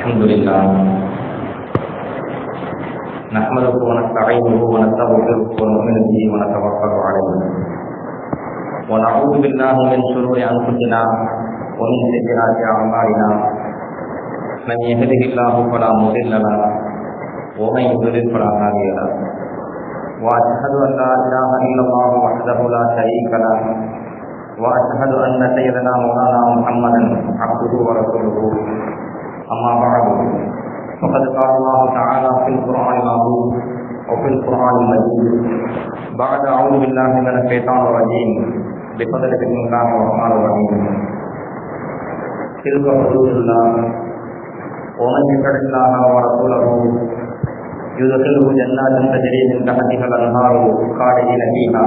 الحمد لله نحمده ونستعينه ونستغفره ونؤمن به ونتوكل عليه ونعوذ بالله من شرور انفسنا ومن سيئات اعمالنا من يهده الله فلا مضل له ومن يضلل فلا هادي له واشهد ان لا اله الا الله وحده لا شريك له واشهد ان سيدنا مولانا محمدا عبده ورسوله اما بعد فقد قال الله تعالى في القران العظيم وفي القران المجيد بعد اعوذ بالله من الشيطان الرجيم بفضل بسم الله الرحمن الرحيم تلك حدود الله ومن يطع الله ورسوله يدخله جنات تجري من تحتها الانهار خالدين فيها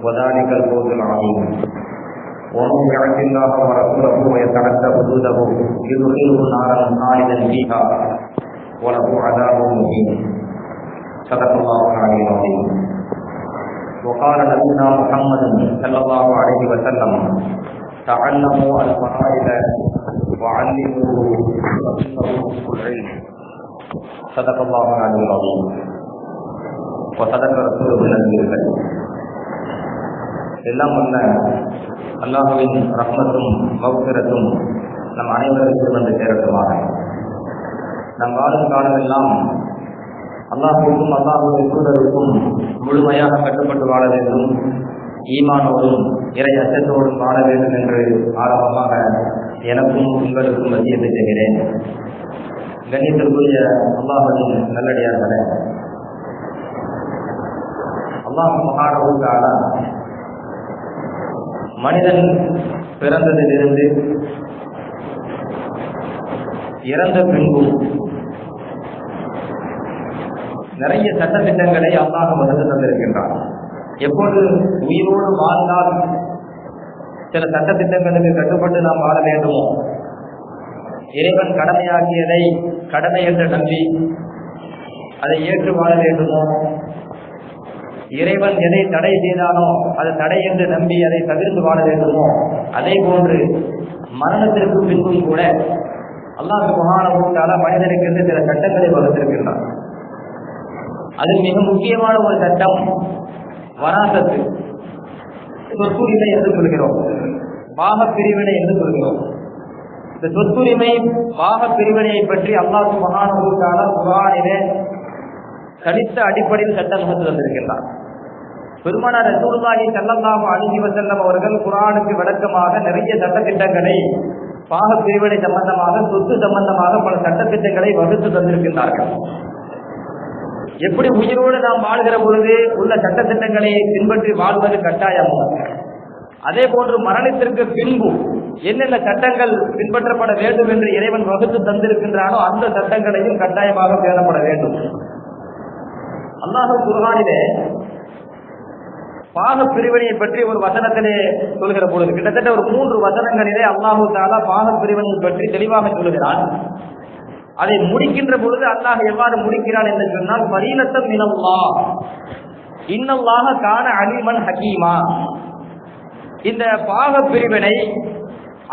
وذلك الفوز العظيم ومن يعص الله ورسوله ويتعدى حدوده يدخله نارا خالدا فيها وله عذاب مهين صدق الله العلي العظيم وقال نبينا محمد صلى الله عليه وسلم تعلموا الفرائض وعلموه فانه نصف العلم صدق الله العلي العظيم وصدق رسوله النبي الكريم எல்லாம் வல்ல அல்லாஹுவின் ரஹ்மத்தும் மக்ஃபிரத்தும் நம் அனைவருக்கும் வந்து சேரட்டுமாக. நம் வாழும் காலமெல்லாம் அல்லாஹுக்கும் அல்லாஹுவின் தூதருக்கும் முழுமையாக கட்டுப்பட்டு வாழ வேண்டும், ஈமானோடும் இறை அச்சத்தோடும் வாழ வேண்டும் என்று ஆரம்பமாக எனக்கும் உங்களுக்கும் வசியத்தை செய்கிறேன். கண்ணியத்திற்குரிய அல்லாஹுவின் நல்லடியார்களே, அல்லாஹ் சுப்ஹானஹு வ தஆலா மனிதன் பிறந்ததிலிருந்து இறந்த பின்பும் நிறைய சட்டத்திட்டங்களை அல்லாஹ் வகுத்து தந்திருக்கின்றான். எப்போது உயிரோடு வாழ்ந்தால் சில சட்டத்திட்டங்களுக்கு கட்டுப்பட்டு நாம் வாழ வேண்டுமோ, இறைவன் கடமையாக்கியதை கடமை என்று நம்பி அதை ஏற்று வாழ வேண்டுமோ, இறைவன் எதை தடை செய்தானோ அது தடை என்று நம்பி அதை தவிர்த்து வாழ வேண்டுமோ, அதே போன்று மரணத்திற்கு பின்பும் கூட அல்லாஹ் சுப்ஹானஹு வ தஆலா மனிதனுக்கு என்று சில சட்டங்களை வகுத்திருக்கின்றான். அதில் மிக முக்கியமான ஒரு சட்டம் வராசத்து, சொத்துரிமை என்று சொல்கிறோம், பாக பிரிவினை என்று சொல்கிறோம். இந்த சொத்துரிமை பாக பிரிவினையை பற்றி அல்லாஹ் சுப்ஹானஹு வ தஆலா குர்ஆனிலே கணித்த அடிப்படையில் சட்டம் வகுத்து வந்திருக்கின்றார். பெருமானார் ரசூலுல்லாஹி ஸல்லல்லாஹு அலைஹி வஸல்லம் அவர்கள் குர்ஆனுக்கு விளக்கமாக நிறைய சட்டத்திட்டங்களை பாக பிரிவினை சம்பந்தமாக, சொத்து சம்பந்தமாக பல சட்டத்திட்டங்களை வகுத்து தந்திருக்கின்றார்கள். எப்படி உயிரோடு நாம் வாழ்கிற பொழுது உள்ள சட்டத்திட்டங்களை பின்பற்றி வாழ்வது கட்டாயமோ, அதே போன்று மரணத்திற்கு பின்பு என்னென்ன சட்டங்கள் பின்பற்றப்பட வேண்டும் என்று இறைவன் வகுத்து தந்திருக்கின்றானோ அந்த சட்டங்களையும் கட்டாயமாக பேணப்பட வேண்டும். அல்லாஹ் குர்ஆனிலே பாக பிரிவினையை பற்றி ஒரு வசனத்திலே சொல்கிற பொழுது கிட்டத்தட்ட ஒரு 3 வசனங்களிலே அல்லாஹு தஆலா பாக பிரிவினையை பற்றி தெளிவாக சொல்கிறான். அதை முடிக்கின்ற பொழுது அல்லாஹ் எவ்வாறு முடிக்கிறான் என்று சொன்னால், ஃபரீலத்தம் மினல்லாஹ் இன்னல்லாஹ கான அலீமன் ஹகீமா. இந்த பாக பிரிவினை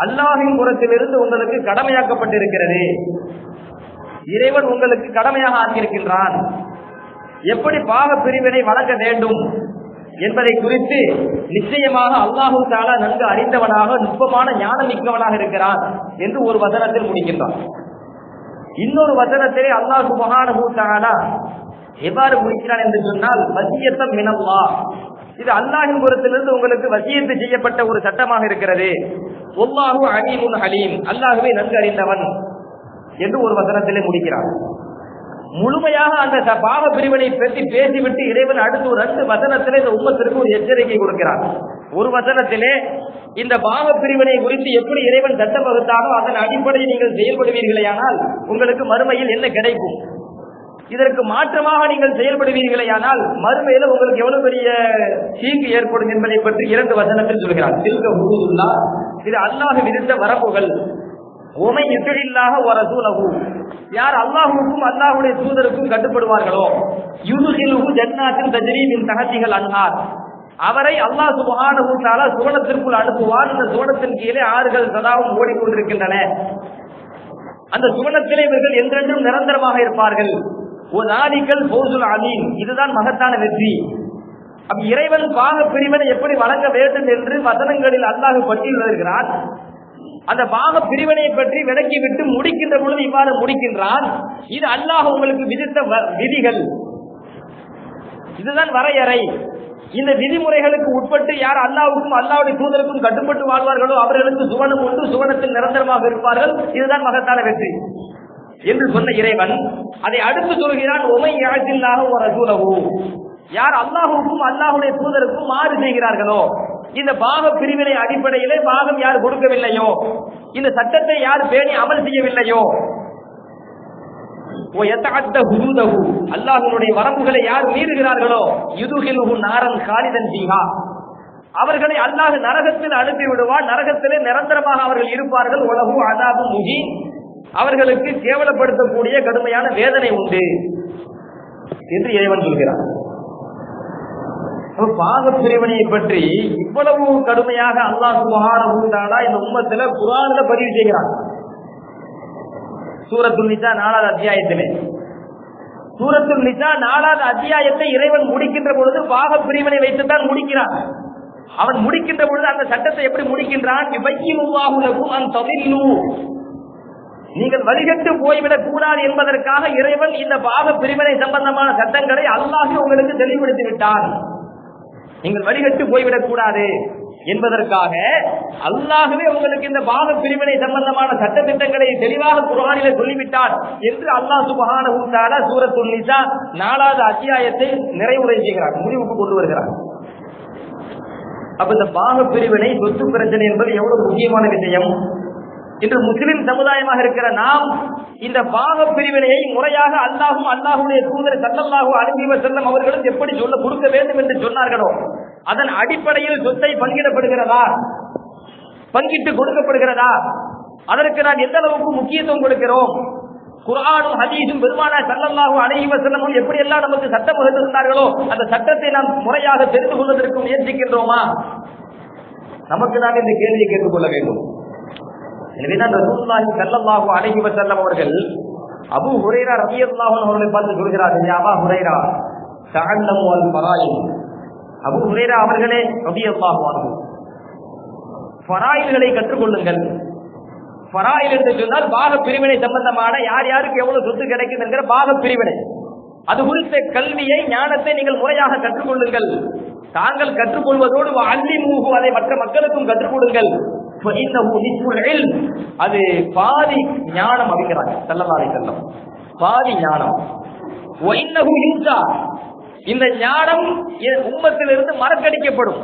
அல்லாஹ்வின் புறத்திலிருந்து உங்களுக்கு கடமையாக்கப்பட்டிருக்கிறது, இறைவன் உங்களுக்கு கடமையாக ஆக்கியிருக்கின்றான். எப்படி பாக பிரிவினை வழங்க வேண்டும் என்பதை குறித்து நிச்சயமாக அல்லாஹு தஆலா நன்கு அறிந்தவனாக, நுட்பமான ஞானம் மிக்கவனாக இருக்கிறான் என்று ஒரு வசனத்தில் முடிக்கின்றான். இன்னொரு வசனத்திலே அல்லாஹ் சுப்ஹானஹு வ தஆலா எவ்வாறு முடிக்கிறான் என்று சொன்னால், வசியத்தம் மினல்லாஹ், இது அல்லாஹ்வின் புறத்திலிருந்து உங்களுக்கு வசியத்து செய்யப்பட்ட ஒரு சட்டமாக இருக்கிறது. வல்லாஹு அலீமுன் ஹலீம், அல்லாஹ்வே நன்கு அறிந்தவன் என்று ஒரு வசனத்திலே முடிக்கிறான். முழுமையாக அந்த பாக பிரிவினை பற்றி பேசிவிட்டு இறைவன் அடுத்து ஒரு 2 வசனத்திலே இந்த உம்மத்திற்கு ஒரு எச்சரிக்கை கொடுக்கிறார். ஒரு வசனத்திலே இந்த பாக பிரிவினை குறித்து எப்படி இறைவன் சட்டம் வகுத்தானோ அதன் அடிப்படையில் நீங்கள் செயல்படுவீர்களேயானால் உங்களுக்கு மறுமையில் என்ன கிடைக்கும், இதற்கு மாற்றமாக நீங்கள் செயல்படுவீர்களேயானால் மறுமையில உங்களுக்கு எவ்வளவு பெரிய தீங்கு ஏற்படும் என்பதை பற்றி 2 வசனத்தில் சொல்கிறார். தில்க ஹுதூதுல்லாஹ், இது அல்லாஹ் விதித்த வரம்புகள். உமை யுத்தில்லாஹ வ ரசூலஹு, யார் அல்லாஹ்வுக்கும் அல்லாஹ்வுடைய தூதருக்கும் கட்டுப்படுவார்களோ, யுதுகிலுஹு ஜன்னாத்தின் தஜ்ரீ மின் தஹ்திஹல் அன்ஹார், அவரை அல்லாஹ் சுப்ஹானஹு வ தஆலா சுவனத்திற்குள் அனுப்புவார். இந்த சுவனத்தின் கீழே ஆறுகள் சதாவும் ஓடிக்கொண்டிருக்கின்றன. அந்த சுவனத்திலே இவர்கள் என்றென்றும் நிரந்தரமாக இருப்பார்கள். இதுதான் மகத்தான வெற்றி. இறைவன் பாக பிரிவினை எப்படி வழங்க வேண்டும் என்று வசனங்களில் அல்லாஹ் பட்டியலிடுகிறான். அந்த பாக பிரிவினையை பற்றி விளக்கிவிட்டு முடிக்கின்ற பொழுது இவ்வாறு முடிக்கின்றான், இது அல்லாஹ் உங்களுக்கு விதித்த விதிகள், இதுதான் வரையறை. இந்த விதிமுறைகளுக்கு உட்பட்டு யார் அல்லாஹ்வுக்கும் அல்லாஹ்வுடைய தூதருக்கும் கட்டுப்பட்டு வாழ்வார்களோ அவர்களுக்கு சுவனம் உண்டு, சுவனத்தில் நிரந்தரமாக இருப்பார்கள். இதுதான் மகத்தான வெற்றி என்று சொன்ன இறைவன் அதை அடுத்து சொல்கிறான், உமை யாசில்லாஹு வ ரசூலஹு, யார் அல்லாஹ்வுக்கும் அல்லாஹ்வுடைய தூதருக்கும் மாறு செய்கிறார்களோ, இந்த பாக பிரிவினை அடிப்படையிலே பாகம் யார் கொடுக்கவில்லையோ, இந்த சட்டத்தை யார் பேணி அமல் செய்யவில்லையோ, அல்லாஹ்வுடைய வரம்புகளை யார் மீறுகிறார்களோ, யுதுகிலுஹு நாரன் காலிதன் ஃபீஹா, அவர்களை அல்லாஹ் நரகத்தில் அனுப்பி விடுவார், நரகத்திலே நிரந்தரமாக அவர்கள் இருப்பார்கள். உலகு அதாபு முஹீன், அவர்களுக்கு கேவலப்படுத்தக்கூடிய கடுமையான வேதனை உண்டு என்று இறைவன் சொல்கிறார். பாக பிரிவினையை பற்றி இவ்வளவு கடுமையாக அல்லாஹ் சுப்ஹானஹு வ தஆலா இந்த உம்மத்தில குர்ஆன்ல பதிவு செய்கிறார். சூரத்துல் நிசா 4வது அத்தியாயத்திலே, சூரத்துல் நிசா 4வது அத்தியாயத்தை இறைவன் முடிக்கின்ற பொழுது பாக பிரிவினை வைத்துத்தான் முடிக்கிறான். அவன் முடிக்கின்ற பொழுது அந்த சட்டத்தை எப்படி முடிக்கின்றான், யுபய்யினுல்லாஹு லகும் அன் ததில்லு, நீங்கள் வழிகட்டு போய்விடக் கூடாது என்பதற்காக இறைவன் இந்த பாக பிரிவினை சம்பந்தமான சட்டங்களை அல்லாஹ் உங்களுக்கு தெளிவுபடுத்தி விட்டான். நீங்கள் வழிகட்டு போய்விடக் கூடாது என்பதற்காக அல்லாஹ்வே உங்களுக்கு இந்த பாக பிரிவினை சம்பந்தமான சட்ட திட்டங்களை தெளிவாக குர்ஆனிலே சொல்லிவிட்டான் என்று அல்லாஹ் சுப்ஹானஹு வ தஆலா சூரத்துல் நிசா 4வது அத்தியாயத்தை நிறைவுரை செய்கிறார், முடிவுக்கு கொண்டு வருகிறார். அப்ப இந்த பாக பிரிவினை சொத்து பிரச்சனை என்பது எவ்வளவு முக்கியமான விஷயம். இன்று முஸ்லிம் சமுதாயமாக இருக்கிற நாம் இந்த பாக பிரிவினையை முறையாக அல்லாஹும் அல்லாஹ்வுடைய தூதர் ஸல்லல்லாஹு அலைஹி வஸல்லம் அவர்களும் எப்படி சொல்ல கொடுக்க வேண்டும் என்று சொன்னார்களோ அதன் அடிப்படையில் சொத்தை பங்கிடப்படுகிறதா, பங்கிட்டு கொடுக்கப்படுகிறதா, அதற்கு நான் எந்த அளவுக்கு முக்கியத்துவம் கொடுக்கிறோம், குர்ஆனும் ஹதீஸும் பெருமானார் ஸல்லல்லாஹு அலைஹி வஸல்லம் எப்படி எல்லாம் நமக்கு சட்டம் வகுத்திருந்தார்களோ அந்த சட்டத்தை நாம் முறையாக தெரிந்து கொள்வதற்கு முயற்சிக்கின்றோமா, நமக்கு தான் இந்த கேள்வியை கேட்டுக்கொள்ள வேண்டும். எனவேதான் ரசூலுல்லாஹி ஸல்லல்லாஹு அலைஹி வஸல்லம் அவர்கள் அபூ ஹுரைரா ரலியல்லாஹு அன்ஹு அவர்களை பார்த்து சொல்கிறார்கள், யா அபா ஹுரைரா தஅல்லமு அல் ஃபராயித், அபூ ஹுரைரா அவர்களே ரலியல்லாஹு அன்ஹு ஃபராயில்களை கற்றுக்கொள்ளுங்கள். ஃபராயில் என்று சொன்னால் பாக பிரிவினை சம்பந்தமான யார் யாருக்கு எவ்வளவு சொத்து கிடைக்கும் என்கிற பாக பிரிவினை, அது குறித்த கல்வியை ஞானத்தை நீங்கள் முறையாக கற்றுக்கொள்ளுங்கள். தாங்கள் கற்றுக்கொள்வதோடு அல்லிமூஹு, அதை மற்ற மக்களுக்கும் கற்றுக் கொடுங்கள். அது பாதி ஞானம் அப்படிங்கிறாங்க ஸல்லல்லாஹு அலைஹி வஸல்லம், பாதி ஞானம். இந்த ஞானம் உம்மத்திலிருந்து மறக்கடிக்கப்படும்.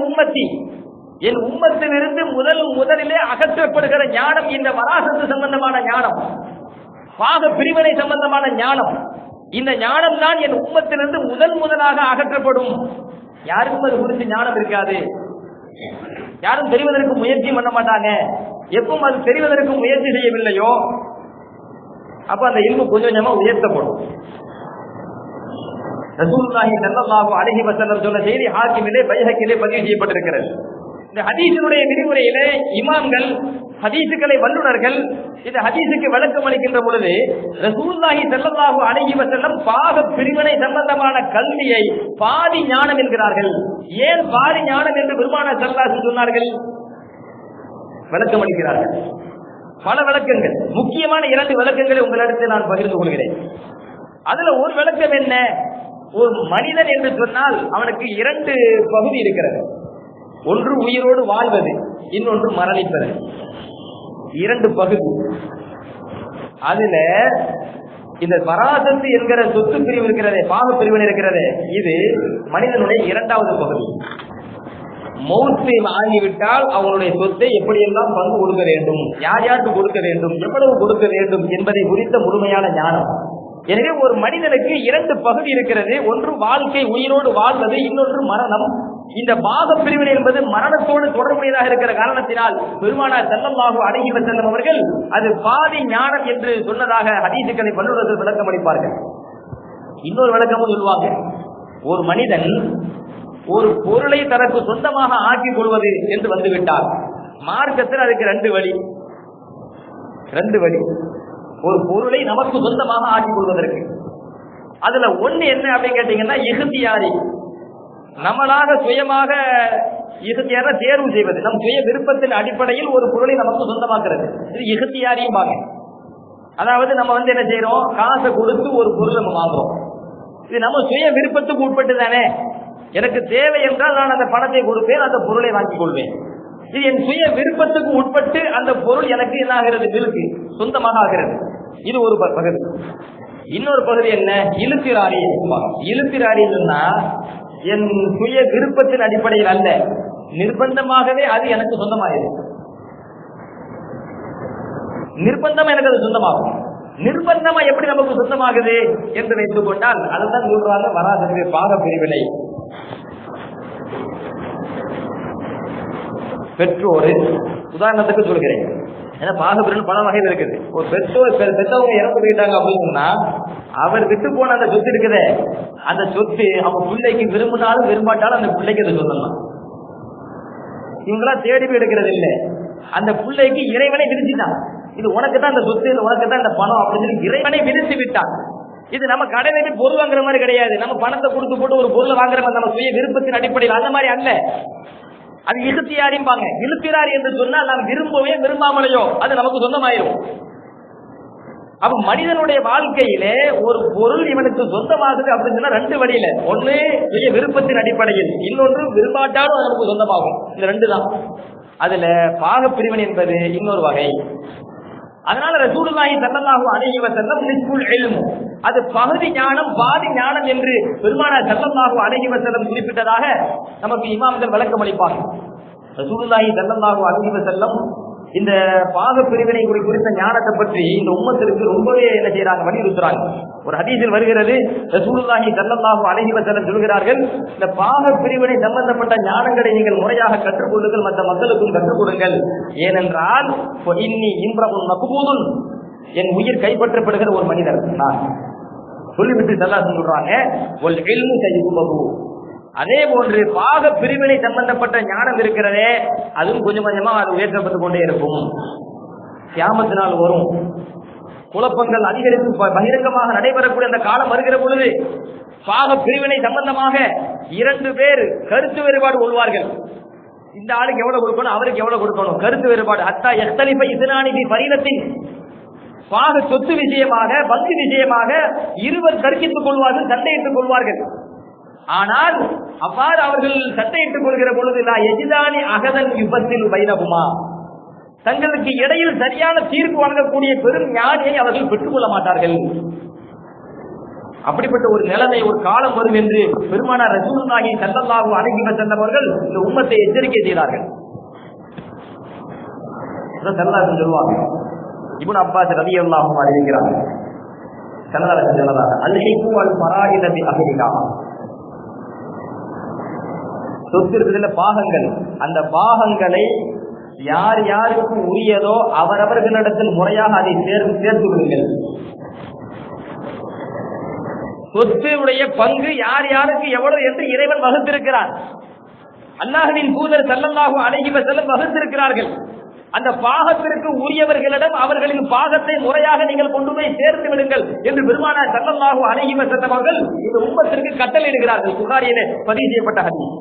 உம்மத்தி, என் உம்மத்திலிருந்து முதலிலே அகற்றப்படுகிற ஞானம் இந்த வராசத்து சம்பந்தமான ஞானம், பாக பிரிவினை சம்பந்தமான ஞானம். இந்த ஞானம் தான் என் உம்மத்திலிருந்து முதலாக அகற்றப்படும். யாருக்கும் அது குறித்து ஞானம் இருக்காது, யாரும் தெரிவதற்கு முயற்சி பண்ண மாட்டாங்க. எப்பவும் அது தெரிவதற்கு முயற்சி செய்யவில்லையோ அப்ப அந்த இல்மு கொஞ்சம் கொஞ்சமா உயர்த்தப்படும். ரசூலுல்லாஹி ஸல்லல்லாஹு அலைஹி வஸல்லம் சொன்ன செய்தி ஹாக்கிமிலே பைஹக்கிலே பதிவு செய்யப்பட்டிருக்கிறது. இந்த ஹதீஸினுடைய விரிவுரையிலே இமாம்கள், ஹதீஸுகளை வல்லுநர்கள் இந்த ஹதீஸுக்கு விளக்கம் அளிக்கின்ற பொழுது ரசூலுல்லாஹி ஸல்லல்லாஹு அலைஹி வஸல்லம் பாக பிரிவினை சம்பந்தமான கல்வியை பாதி ஞானம் என்கிறார்கள். ஏன் பாதி ஞானம் என்று பெருமானார் ஸல்லல்லாஹு அலைஹி வஸல்லம் சொன்னார்கள்? விளக்கம் அளிக்கிறார்கள். பல விளக்கங்கள், முக்கியமான 2 விளக்கங்களை உங்களிடத்தில் நான் பகிர்ந்து கொள்கிறேன். அதுல ஒரு விளக்கம் என்ன, ஒரு மனிதன் என்று சொன்னால் அவனுக்கு 2 பகுதி இருக்கிறது. ஒன்று உயிரோடு வாழ்வது, இன்னொன்று மரணிப்பது. 2 பகுதி. அதுல இந்த வராசத்து என்கிற சொத்து பிரிவு இருக்கிறதே, பாக பிரிவினை இருக்கிறதே, இது மனிதனுடைய 2வது பகுதி. மௌத்து ஆகிவிட்டால் அவங்களுடைய சொத்தை எப்படியெல்லாம் பங்கு கொடுக்க வேண்டும், யார் யாருக்கு கொடுக்க வேண்டும், எவ்வளவு கொடுக்க வேண்டும் என்பதை குறித்த முழுமையான ஞானம். எனவே ஒரு மனிதனுக்கு 2 பகுதி இருக்கிறது. ஒன்று வாழ்க்கை, உயிரோடு வாழ்வது, இன்னொன்று மரணம். இந்த பாக பிரிவினை என்பது மரணத்தோடு தொடர்புடையதாக இருக்கிற காரணத்தினால் பெருமானார் ஸல்லல்லாஹு அலைஹி வஸல்லம் அவர்கள் அது பாதி ஞானம் என்று சொன்னதாக ஹதீஸுகளை வல்லுநர்கள் விளக்கம் அளிப்பார்கள். இன்னொரு விளக்கமும் சொல்லுவாங்க, ஒரு மனிதன் ஒரு பொருளை தனக்கு சொந்தமாக ஆக்கிக் கொள்வது என்று வந்துவிட்டார். மார்க்கத்தில் அதுக்கு 2 வழி. ரெண்டு வழி ஒரு பொருளை நமக்கு சொந்தமாக ஆக்கிக் கொள்வதற்கு. அதுல ஒண்ணு என்ன அப்படின்னு கேட்டீங்கன்னா இஹ்தியாரி, நம்மளாக சுயமாக இஹ்தியார தேர்வு செய்வது, நம் சுய விருப்பத்தின் அடிப்படையில் ஒரு பொருளை நமக்கு சொந்தமாக்குறது, இது இஹ்தியாரியும் பாங்க. அதாவது நம்ம என்ன செய்யறோம், காசை கொடுத்து ஒரு பொருள் நம்ம வாங்குறோம், இது நம்ம சுய விருப்பத்துக்கு உட்பட்டு தானே. எனக்கு தேவை என்றால் நான் அந்த பணத்தை கொடுப்பேன், அந்த பொருளை வாங்கிக் கொள்வேன். இது என் சுய விருப்பத்துக்கு உட்பட்டு அந்த பொருள் எனக்கு என்ன ஆகிறது, மில்க்கு சொந்தமாக ஆகிறது. இது ஒரு பகுதி. இன்னொரு பகுதி என்ன, இழுத்திராரி. இழுத்திராரின்னா என் சுய விருப்பத்தின் அடிப்படையில் அல்ல, நிர்பந்தமாகவே அது எனக்கு சொந்தமாயிருக்கு. நிர்பந்தமா எனக்கு அது சொந்தமாகும். நிர்பந்தமா எப்படி நமக்கு சொந்தமாகுது என்று வைத்துக் கொண்டால் அதுதான் சொல்றாங்க வராதே பாக பிரிவினை. பெற்றோர் உதாரணத்துக்கு சொல்கிறேன், ஏன்னா பாகப்பிரிவினை பல வகையில் இருக்குது. ஒரு பெற்றவங்க இறந்து போயிட்டாங்க அப்படின்னா அவர் விட்டு போன அந்த சொத்து இருக்குதே, அந்த சொத்து அவங்க பிள்ளைக்கு விரும்பினாலும் விரும்பாட்டாலும் அந்த பிள்ளைக்கு அதை சொல்லலாம். இவங்களா தேடி போய் எடுக்கிறது இல்லை, அந்த பிள்ளைக்கு இறைவனை விதிச்சுட்டான், இது உனக்கு தான் இந்த சொத்து, உனக்கு தான் இந்த பணம் அப்படின்னு சொல்லி இறைவனை விதிச்சு விட்டான். இது நம்ம கடையில பொருள் வாங்குற மாதிரி கிடையாது, நம்ம பணத்தை கொடுத்து போட்டு ஒரு பொருளை வாங்குற மாதிரி நம்ம சுய விருப்பத்தின் அடிப்படையில் அந்த மாதிரி அல்ல. அது இழுத்தியாரிம்பாங்க. இழுத்திராரி என்று சொன்னால் நாம் விரும்பவே விரும்பாமலையோ அது நமக்கு சொந்தமாயிரும். அப்ப மனிதனுடைய வாழ்க்கையிலே ஒரு பொருள் இவனுக்கு சொந்தமாகுது அப்படின்னு சொன்னா ரெண்டு வழியில, ஒண்ணு சுய விருப்பத்தின் அடிப்படையில், இன்னொன்று விரும்பாட்டாலும் அது நமக்கு சொந்தமாகும். இந்த ரெண்டு தான். அதுல பாகப்பிரிவினை என்பது இன்னொரு வகை. அதனால ரசூலுல்லாஹி ஸல்லல்லாஹு அலைஹி வஸல்லம் நிஸ்புல் இல்ம், அது பகுதி ஞானம் பாதி ஞானம் என்று பெருமானார் ஸல்லல்லாஹு அலைஹி வஸல்லம் குறிப்பிட்டதாக நமக்கு இமாம்கள் விளக்கம் அளிப்பாங்க. ரசூலுல்லாஹி ஸல்லல்லாஹு அலைஹி வஸல்லம் இந்த பாக பிரிவினை குறித்த ஞானத்தை பற்றி இந்த உம்மத்திற்கு ரொம்பவே என்ன செய்யறாங்க, வலியுறுத்துறாங்க. ஒரு ஹதீஸில் வருகிறது, ரசூலுல்லாஹி ஸல்லல்லாஹு அலைஹி வஸல்லம் சொல்கிறார்கள், இந்த பாக பிரிவினை சம்பந்தப்பட்ட ஞானங்களை நீங்கள் முறையாக கற்றுக்கொள்ளுங்கள், மற்ற மக்களுக்கும் கற்றுக் கொடுங்கள். ஏனென்றால் இன்னி இம்ரஉன் மக்பூதுன், என் உயிர் கைப்பற்றப்படுகிற ஒரு மனிதர் நான் சொல்லிவிட்டு ஸல்லல்லாஹு சொல்றாங்க, வல் இல்மு ஸையுபது. அதே போன்று பாக பிரிவினை சம்பந்தப்பட்ட ஞானம் இருக்கிறதே, அதுவும் கொஞ்சம் கொஞ்சமா அது உயர்த்தப்பட்டு கொண்டே இருக்கும். கியாமத் நாள் வரும், குழப்பங்கள் அதிகரித்து பகிரங்கமாக நடைபெறக்கூடிய அந்த காலம் வருகிற பொழுது பாக பிரிவினை சம்பந்தமாக இரண்டு பேர் கருத்து வேறுபாடு கொள்வார்கள். இந்த ஆளுக்கு எவ்வளவு கொடுக்கணும், அவருக்கு எவ்வளவு கொடுக்கணும், கருத்து வேறுபாடு. அத்தா எத்தலிப்ப இதனானி பரிணத்தின் பாக சொத்து விஷயமாக பங்கு விஷயமாக இருவர் தர்க்கித்துக் கொள்வார்கள், சண்டையிட்டுக் கொள்வார்கள். ஆனால் அவ்வாறு அவர்கள் சட்டையிட்டுக் கொள்கிற பொழுது எஜிதானி அகதன் யுபத்தில் வைரகுமா, தங்களுக்கு இடையில் சரியான தீர்ப்பு வழங்கக்கூடிய பெரும் ஞானியை அவர்கள் பெற்றுக் கொள்ள மாட்டார்கள். அப்படிப்பட்ட ஒரு நிலைமை ஒரு காலம் வரும் என்று பெருமானார் ரசூலுல்லாஹி ஸல்லல்லாஹு அலைஹி வஸல்லம் அவர்கள் இந்த உம்மத்தை எச்சரிக்கை செய்தார்கள். சொல்லுவாங்க, இப்னு அப்பாஸ் ரலியல்லாஹு அன்ஹு அறிவிக்கிறார், அல்ஹிகு அல் ஃபராயித பி அஹ்லிஹா, சொத்து இருக்கிறதுல பாகங்கள், அந்த பாகங்களை யார் யாருக்கு உரியதோ அவரவர்களிடத்தில் முறையாக அதை சேர்த்து விடுங்கள். சொத்துடைய பங்கு யார் யாருக்கு எவ்வளவு என்று இறைவன் வகுத்திருக்கிறார். அல்லாஹ்வின் தூதர் ஸல்லல்லாஹு அலைஹி வஸல்லம் வகுத்திருக்கிறார்கள். அந்த பாகத்திற்கு உரியவர்களிடம் அவர்களின் பாகத்தை முறையாக நீங்கள் கொண்டு போய் சேர்த்து விடுங்கள் என்று பெருமானார் ஸல்லல்லாஹு அலைஹி வஸல்லம் அவர்கள் இந்த உம்மத்திற்கு கட்டளையிடுகிறார்கள். புகாரியிலே பதிவு செய்யப்பட்ட ஹதீஸ்.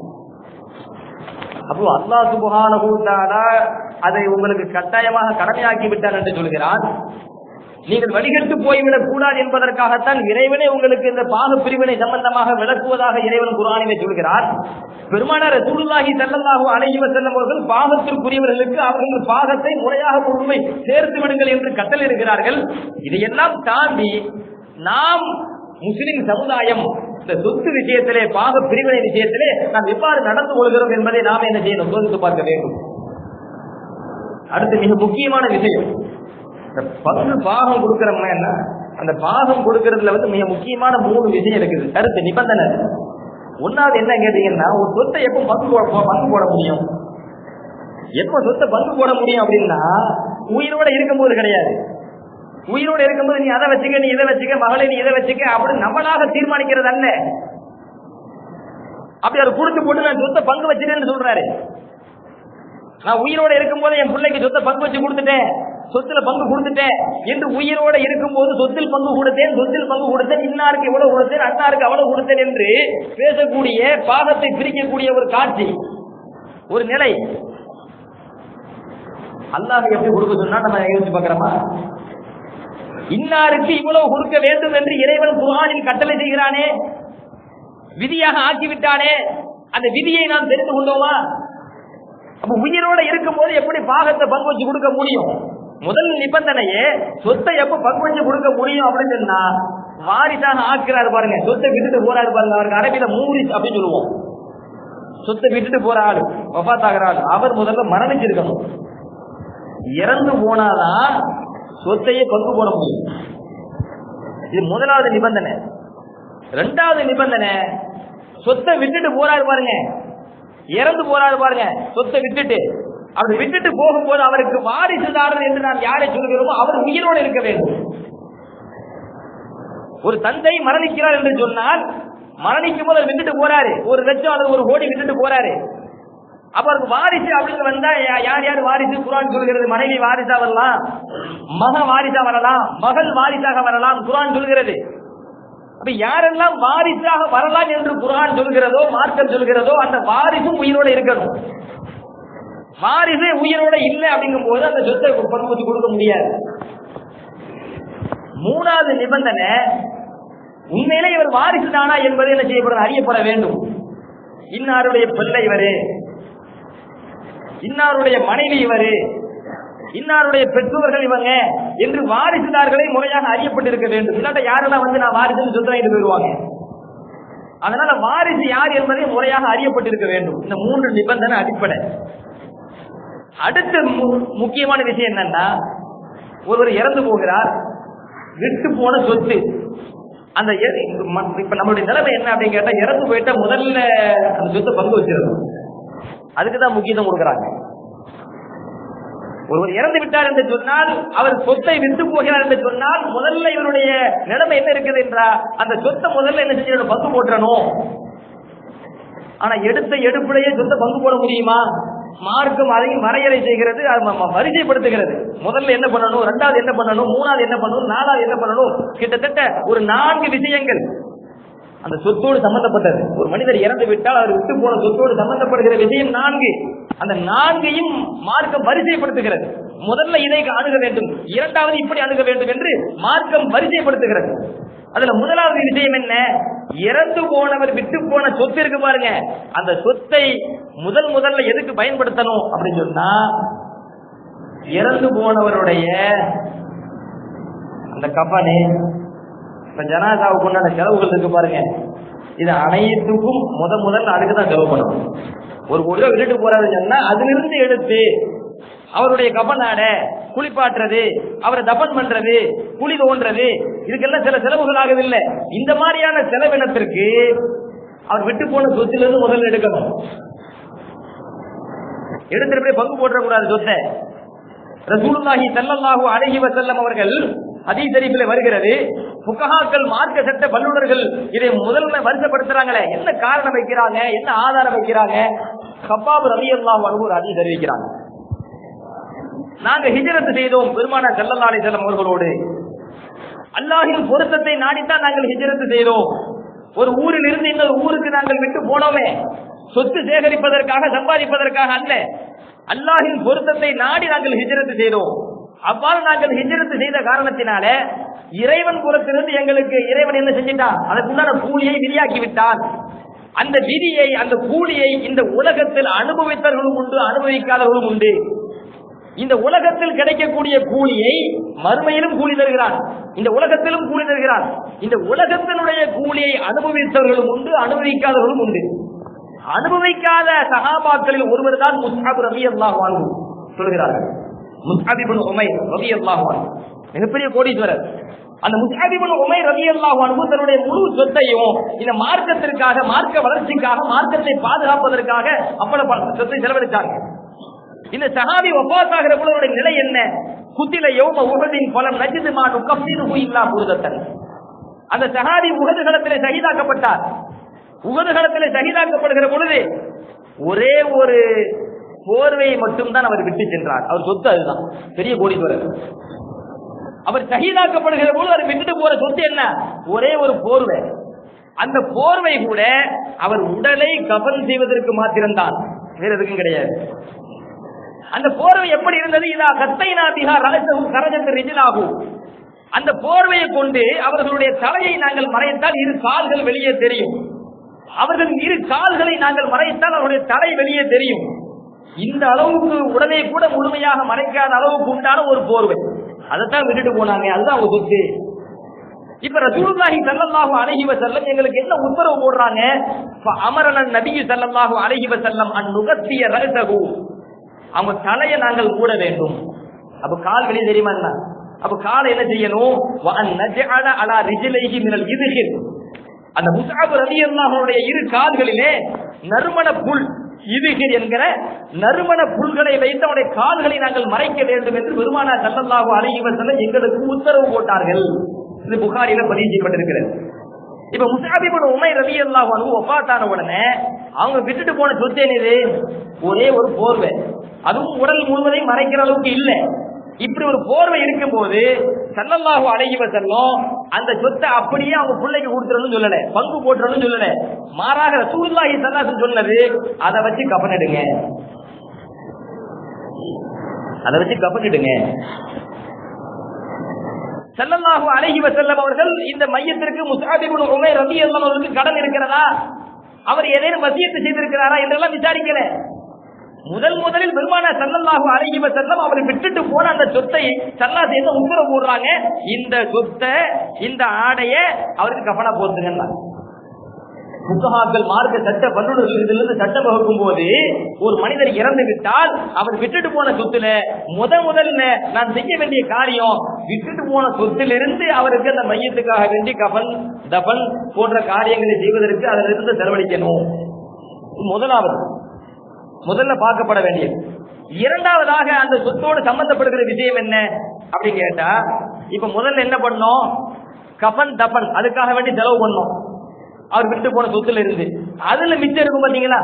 அப்போ அல்லாஹ் சுப்ஹானஹு வ தஆலா அதை உங்களுக்கு கட்டாயமாக கடமையாக்கி விட்டார் என்று சொல்கிறார். நீங்கள் வழிகட்டு போய்விடக் கூடாது என்பதற்காகத்தான் இறைவனே உங்களுக்கு இந்த பாக பிரிவினை சம்பந்தமாக விளக்குவதாக இறைவன் குர்ஆனிலே சொல்கிறார். பெருமானார் ரசூலுல்லாஹி ஸல்லல்லாஹு அலைஹி வஸல்லம் அவர்கள் பாகத்திற்குரியவர்களுக்கு அவர்கள் பாகத்தை முறையாக கொண்டு போய் சேர்த்து விடுங்கள் என்று கட்டளையிடுகிறார்கள். இதையெல்லாம் தாண்டி நாம் முஸ்லிம் சமுதாயம் இந்த சொத்து விஷயத்திலே பாக பிரிவினை விஷயத்திலே நாம் எவ்வாறு நடந்து கொள்கிறோம் என்பதை நாம் என்ன செய்யணும், சோதித்து பார்க்க வேண்டும். அடுத்து மிக முக்கியமான விஷயம், இந்த பங்கு பாகம் கொடுக்கிறோம்னா என்ன, அந்த பாகம் கொடுக்கறதுல மிக முக்கியமான 3 விஷயம் இருக்குது, கருத்து நிபந்தனை. ஒன்னாவது என்ன கேட்டீங்கன்னா, ஒரு சொத்தை எப்ப பங்கு போட முடியும், எப்ப சொத்தை பங்கு போட முடியும் அப்படின்னா உயிரோட இருக்கும்போது கிடையாது. உயிரோடு இருக்கும்போது நீ அதை வச்சுக்க, நீ இதை வச்சுக்க, மகளை நீ இதை வச்சுக்க அப்படின்னு நம்மளாக தீர்மானிக்கிறது அல்ல. அப்படி அவர் கொடுத்து போட்டு நான் சொத்தை பங்கு வச்சுட்டேன்னு சொல்றாரு. நான் உயிரோட இருக்கும் போது என் பிள்ளைக்கு சொத்தை பங்கு வச்சு கொடுத்துட்டேன், சொத்துல பங்கு கொடுத்துட்டேன் என்று உயிரோட இருக்கும் போது சொத்தில் பங்கு கொடுத்தேன், இன்னாருக்கு இவ்வளவு கொடுத்தேன், அன்னாருக்கு அவ்வளவு கொடுத்தேன் என்று பேசக்கூடிய, பாகத்தை பிரிக்கக்கூடிய ஒரு காட்சி, ஒரு நிலை. அல்லாஹ் எப்படி கொடுக்க சொன்னா நம்ம யோசிச்சு பார்க்கிறோமா? இன்னாருக்கு இவ்வளவு கொடுக்க வேண்டும் என்று இறைவன் குர்ஆனில் கட்டளை செய்கிறானே, விதியாக ஆக்கிவிட்டானே, அந்த விதியை நாம் தெரிந்து கொண்டோமா? அப்ப உயிரோட இருக்கும் போது எப்படி பாகத்தை பங்கு வச்சு கொடுக்க முடியும்? முதல் நிபந்தனையே சொத்தை எப்ப பங்கு வச்சு கொடுக்க முடியும் அப்படின்னு சொன்னா, வாரிசாக ஆக்குறாரு பாருங்க, சொத்தை விட்டுட்டு போறாரு பாருங்க, அவருக்கு அரபில மூரிஸ் அப்படின்னு சொல்லுவோம். சொத்தை விட்டுட்டு போற ஆளு, வஃபாத் ஆகிற ஆளு, அவர் முதல்ல மரணிச்சிருக்கணும். இறந்து போனாதான் சொத்தையே பங்கு போட முடியும். இது முதலாவது நிபந்தனை. இரண்டாவது நிபந்தனை, சொத்தை விட்டுட்டு போறாரு பாருங்க, இறந்து போறாரு பாருங்க, சொத்தை விட்டுட்டு, அப்படி விட்டுட்டு போகும்போது அவருக்கு வாரிசுதாரர் என்று நாம் யாரை சொல்கிறோமோ அவர் உயிரோடு இருக்க வேண்டும். ஒரு தந்தை மரணிக்கிறார் என்று சொன்னால், மரணிக்கும் போது விட்டுட்டு போறாரு, 1 லட்சம் அல்லது 1 கோடி விட்டுட்டு போறாரு. அப்ப அவருக்கு வாரிசு அப்படின்னு வந்தா யார் யார் வாரிசு? குர்ஆன் சொல்கிறது மனைவி வாரிசா வரலாம், மகன் வாரிசா வரலாம், மகள் வாரிசாக வரலாம், குர்ஆன் சொல்கிறது. அப்ப யாரெல்லாம் வாரிசாக வரலாம் என்று குர்ஆன் சொல்கிறதோ, மார்க்கம் சொல்கிறதோ, அந்த வாரிசும் உயிரோட இருக்கணும். வாரிசு உயிரோட இல்லை அப்படிங்கும் போது அந்த சொத்தை பங்கு வச்சு கொடுக்க முடியாது. மூணாவது நிபந்தனை, உண்மையிலே இவர் வாரிசு தானா என்பதை என்ன செய்யப்பட அறியப்பட வேண்டும். இன்னாருடைய பிள்ளை இவரு, இன்னாருடைய மனைவி இவரு, இன்னாருடைய பெற்றோர்கள் இவங்க என்று வாரிசுதார்களை முறையாக அறியப்பட்டிருக்க வேண்டும். இல்லாட்ட யாரெல்லாம் வந்து நான் வாரிசுன்னு சொல்லிட்டு போயிடுவாங்க. அதனால வாரிசு யார் என்பதை முறையாக அறியப்பட்டிருக்க வேண்டும். இந்த 3 நிபந்தனை அடிப்படை. அடுத்த முக்கியமான விஷயம் என்னன்னா, ஒருவர் இறந்து போகிறார், விட்டு போன சொத்து, அந்த இப்ப நம்மளுடைய நிலைமை என்ன அப்படின்னு கேட்டா, இறந்து போயிட்டா முதல்ல அந்த சொத்தை பங்கு வச்சிருக்கணும். அதுக்குதான் முக்கியத்துவம் கொடுக்குறாங்க. ஒருவர் இறந்து விட்டார் என்று சொன்னால், அவர் சொத்தை விட்டு போகிறார் என்று சொன்னால், முதல்ல இவருடைய நிலைமை என்ன இருக்குது என்றா, அந்த சொத்தை முதல்ல என்ன செஞ்சு பங்கு போட்டணும். ஆனா எடுப்பிலேயே சொத்தை பங்கு போட முடியுமா? மார்க்கம் அதையும் வரையறை செய்கிறது, வரிசைப்படுத்துகிறது. முதல்ல என்ன பண்ணணும், 2வது என்ன பண்ணணும், 3வது என்ன பண்ணணும், 4வது என்ன பண்ணணும், கிட்டத்தட்ட ஒரு 4 விஷயங்கள் அந்த சொத்தோடு சம்பந்தப்பட்டது. ஒரு மனிதர் இறந்து விட்டால் அவர் விட்டு போன சொத்தோடு சம்பந்தப்படுகிற விஷயம் 4. அந்த 4ஐயும் மார்க்கம் வரிசைப்படுத்துகிறது. முதல்ல இதை அணுக வேண்டும், 2வது இப்படி அணுக வேண்டும் என்று மார்க்கம் வரிசைப்படுத்துகிறது. அதுல முதலாவது விஷயம் என்ன? இறந்து போனவர் விட்டு போன சொத்து இருக்கு பாருங்க, அந்த சொத்தை முதல்ல எதுக்கு பயன்படுத்தணும் அப்படின்னு சொன்னா, இறந்து போனவருடைய அந்த கஃபனு, ஜனாதாவுக்கு உண்டான செலவுகள் இருக்கு பாருங்க, இது அனைத்துக்கும் முதல்ல அதுக்குதான் செலவு பண்ணணும். 1 கோடி ரூபாய் விட்டுட்டு போறாருன்னு சொன்னா, அதிலிருந்து எடுத்து அவருடைய கபனாட குளிப்பாட்டுறது, அவரை தபன் பண்றது, குழி தோன்றது, இதுக்கெல்லாம் சில செலவுகள் ஆகவில்லை. இந்த மாதிரியான செலவினத்திற்கு அவர் விட்டு போன சொத்திலிருந்து முதல்ல எடுக்கணும். எடுத்துட்டு பங்கு போடக்கூடாது சொத்தை. ரசூலுல்லாஹி ஸல்லல்லாஹு அலைஹி வஸல்லம் அவர்கள் ஹதீஸ் ஷரீஃபில் வருகிறது, ஃபுகஹாக்கள் மார்க்க சட்ட வல்லுநர்கள் இதை முதல்ல வரிசைப்படுத்துறாங்களே, என்ன காரணம் வைக்கிறாங்க, என்ன ஆதாரம் வைக்கிறாங்க? கப்பாப் ரலியல்லாஹு அன்ஹு ஒரு ஹதீஸ் அறிவிக்கிறாங்க. நாங்க ஹிஜ்ரத் செய்தோம் பெருமானார் ஸல்லல்லாஹு அலைஹி வஸல்லம் அவர்களோடு. அல்லாஹ்வின் பொருத்தத்தை நாடித்தான் நாங்கள் ஹிஜ்ரத் செய்தோம். ஒரு ஊரில் இருந்து இன்னொரு ஊருக்கு நாங்கள் விட்டு போனோமே, சொத்து சேகரிப்பதற்காக, சம்பாதிப்பதற்காக அல்ல, அல்லாஹ்வின் பொருத்தத்தை நாடி நாங்கள் ஹிஜ்ரத் செய்தோம். அவ்வாறு நாங்கள் ஹிஜ்ரத் செய்த காரணத்தினால இறைவன் புறத்திலிருந்து எங்களுக்கு இறைவன் என்ன செஞ்சிட்டான், அதற்குண்டான கூலியை விதியாக்கி விட்டான். அந்த விதியை, அந்த கூலியை இந்த உலகத்தில் அனுபவித்தவர்களும் உண்டு, அனுபவிக்காதவர்களும் உண்டு. இந்த உலகத்தில் கிடைக்கக்கூடிய கூலியை மறுமையிலும் கூலி தருகிறான், இந்த உலகத்திலும் கூலி தருகிறான். இந்த உலகத்தினுடைய கூலியை அனுபவித்தவர்களும் உண்டு, அனுபவிக்காதவர்களும் உண்டு. அனுபவிக்காத சஹாபாக்களில் ஒருவர் தான் முஸ்அப் ரலியல்லாஹு அன்ஹு சொல்கிறார்கள். முஸ்அப் இப்னு உமைர் ரலியல்லாஹு அன்ஹு மிகப்பெரிய கோடீஸ்வரர். அந்த முஸ்அப் இப்னு உமைர் ரலியல்லாஹு அன்ஹு தன்னுடைய முழு சொத்தையும் இந்த மார்க்கத்திற்காக, மார்க்க வளர்ச்சிக்காக, மார்க்கத்தை பாதுகாப்பதற்காக அவ்வளவு சொத்தை செலவழித்தாங்க. இந்த சஹாபி வஃபாத் ஆகிற பொழுது நிலை என்ன? குத்தில யௌம உஹதின் ஃபலம் நஜிது மா நுகஃபிருஹு இல்லா புர்தத்தன். அந்த சஹாபி உஹது களத்திலே ஷஹீதாக்கப்பட்டார். உஹது களத்திலே ஷஹீதாக்கப்படுகிற பொழுது ஒரே ஒரு போர்வையை மட்டும் தான் அவர் விட்டு சென்றார். அவர் சொத்து அதுதான், பெரிய கோடீஸ்வரர். அவர் ஷஹீதாக்கப்படுகிற போது அவர் விட்டுட்டு போற சொத்து என்ன? ஒரே ஒரு போர்வை. அந்த போர்வை கூட அவர் உடலை கஃன் செய்வதற்கு மாத்திரம்தான், வேற எதுக்கும் கிடையாது. அந்த போர்வை எப்படி இருந்தது? இதா கத்தைனா பிஹா ரஅஸஹு கரஜத் ரிஜ்லாஹு. அந்த போர்வையை கொண்டு அவர்களுடைய தலையை நாங்கள் மறைத்தால் இரு கால்கள் வெளியே தெரியும். அவர்களின் இரு கால்களை நாங்கள் மறைத்தால் அவருடைய தலை வெளியே தெரியும். இந்த அளவுக்கு உடலை கூட முழுமையாக மறைக்காத அளவுக்கு உண்டான ஒரு போர்வை, அதைத்தான் விட்டுட்டு போனாங்க. அதுதான் அவங்க சொத்து. இப்ப ரசூலுல்லாஹி ஸல்லல்லாஹு அலைஹி வஸல்லம் எங்களுக்கு என்ன உத்தரவு போடுறாங்க? அமரன நபி ஸல்லல்லாஹு அலைஹி வஸல்லம் அன் நுகத்திய ரஸஹு. அவங்க தலையை நாங்கள் மூட வேண்டும். அப்ப கால் வெளியே தெரியுமா என்ன? அப்ப காலை என்ன செய்யணும்? வ அன் நஜஅல அலா ரிஜ்லைஹி மினல் இத்ஹிர். அந்த முஸ்அப் ரலியல்லாஹு அன்ஹுடைய இரு கால்களிலே நறுமண புல், இத்ஹிர் என்கிற நறுமண புல்களை வைத்து அவருடைய கால்களை நாங்கள் மறைக்க வேண்டும் என்று பெருமானார் ஸல்லல்லாஹு அலைஹி வஸல்லம் எங்களுக்கு உத்தரவு போட்டார்கள். இது புகாரில பதிவு செய்யப்பட்டிருக்கிறது. இப்ப முஸ்அப் இப்னு உமைர் ரலியல்லாஹு அன்ஹு வஃபாத்தான உடனே அவங்க விட்டுட்டு போன சொத்து என்னது? ஒரே ஒரு போர்வை. அதுவும் உடல் முழுவதையும் மறைக்கிற அளவுக்கு இல்ல. இப்படி ஒரு போர்வை இருக்கும் போது ஸல்லல்லாஹு அலைஹி வஸல்லம் அந்த சொத்தை அப்படியே அவங்க பிள்ளைக்கு கொடுத்துறன்னு சொல்லல, பங்கு போட்டுறன்னு சொல்லல. மாறாக ரசூலுல்லாஹி ஸல்லல்லாஹு அலைஹி வஸல்லம் சொன்னது, அதை வச்சு கஃனிடுங்க, அதை வச்சு கஃனிடுங்க. ஸல்லல்லாஹு அலைஹி வஸல்லம் அவர்கள் இந்த மையத்திற்கு முஸ்அப் இப்னு உமைர் ரலியல்லாஹு அன்ஹு கடன் இருக்கிறதா, அவர் ஏதேனும் வசியத்து செய்திருக்கிறாரா என்றெல்லாம் விசாரிக்கல. முதலில் பெருமானார் ஸல்லல்லாஹு அலைஹி வஸல்லம் அவரை விட்டுட்டு போன அந்த சொத்தை ஸல்லல்லாஹு என்ன உத்தரவு போடுறாங்க? இந்த சொத்தை, இந்த ஆடைய அவருக்கு கஃனா போடுங்க. புத்தகாக்கள் மார்க்க சட்ட வல்லுநர்களிலிருந்து சட்டம் வகுக்கும் போது ஒரு மனிதர் இறந்து விட்டால் அவர் விட்டுட்டு போன சொத்துல முதல்ல நான் செய்ய வேண்டிய காரியம், விட்டுட்டு போன சொத்திலிருந்து அவருக்கு அந்த மையத்துக்காக வேண்டி கஃன், தஃன் போன்ற காரியங்களை செய்வதற்கு அதிலிருந்து செலவழிக்கணும். முதல்ல பார்க்கப்பட வேண்டியது. இரண்டாவதாக அந்த சொத்தோடு சம்பந்தப்படுகிற விஷயம் என்ன அப்படின்னு கேட்டா, இப்ப முதல்ல என்ன பண்ணோம்? கஃன், தஃன் அதுக்காக வேண்டி செலவு பண்ணோம். அவர் விட்டு போன சொத்துல இருந்து அதுல மிச்சம் இருக்கும் பாத்தீங்களா,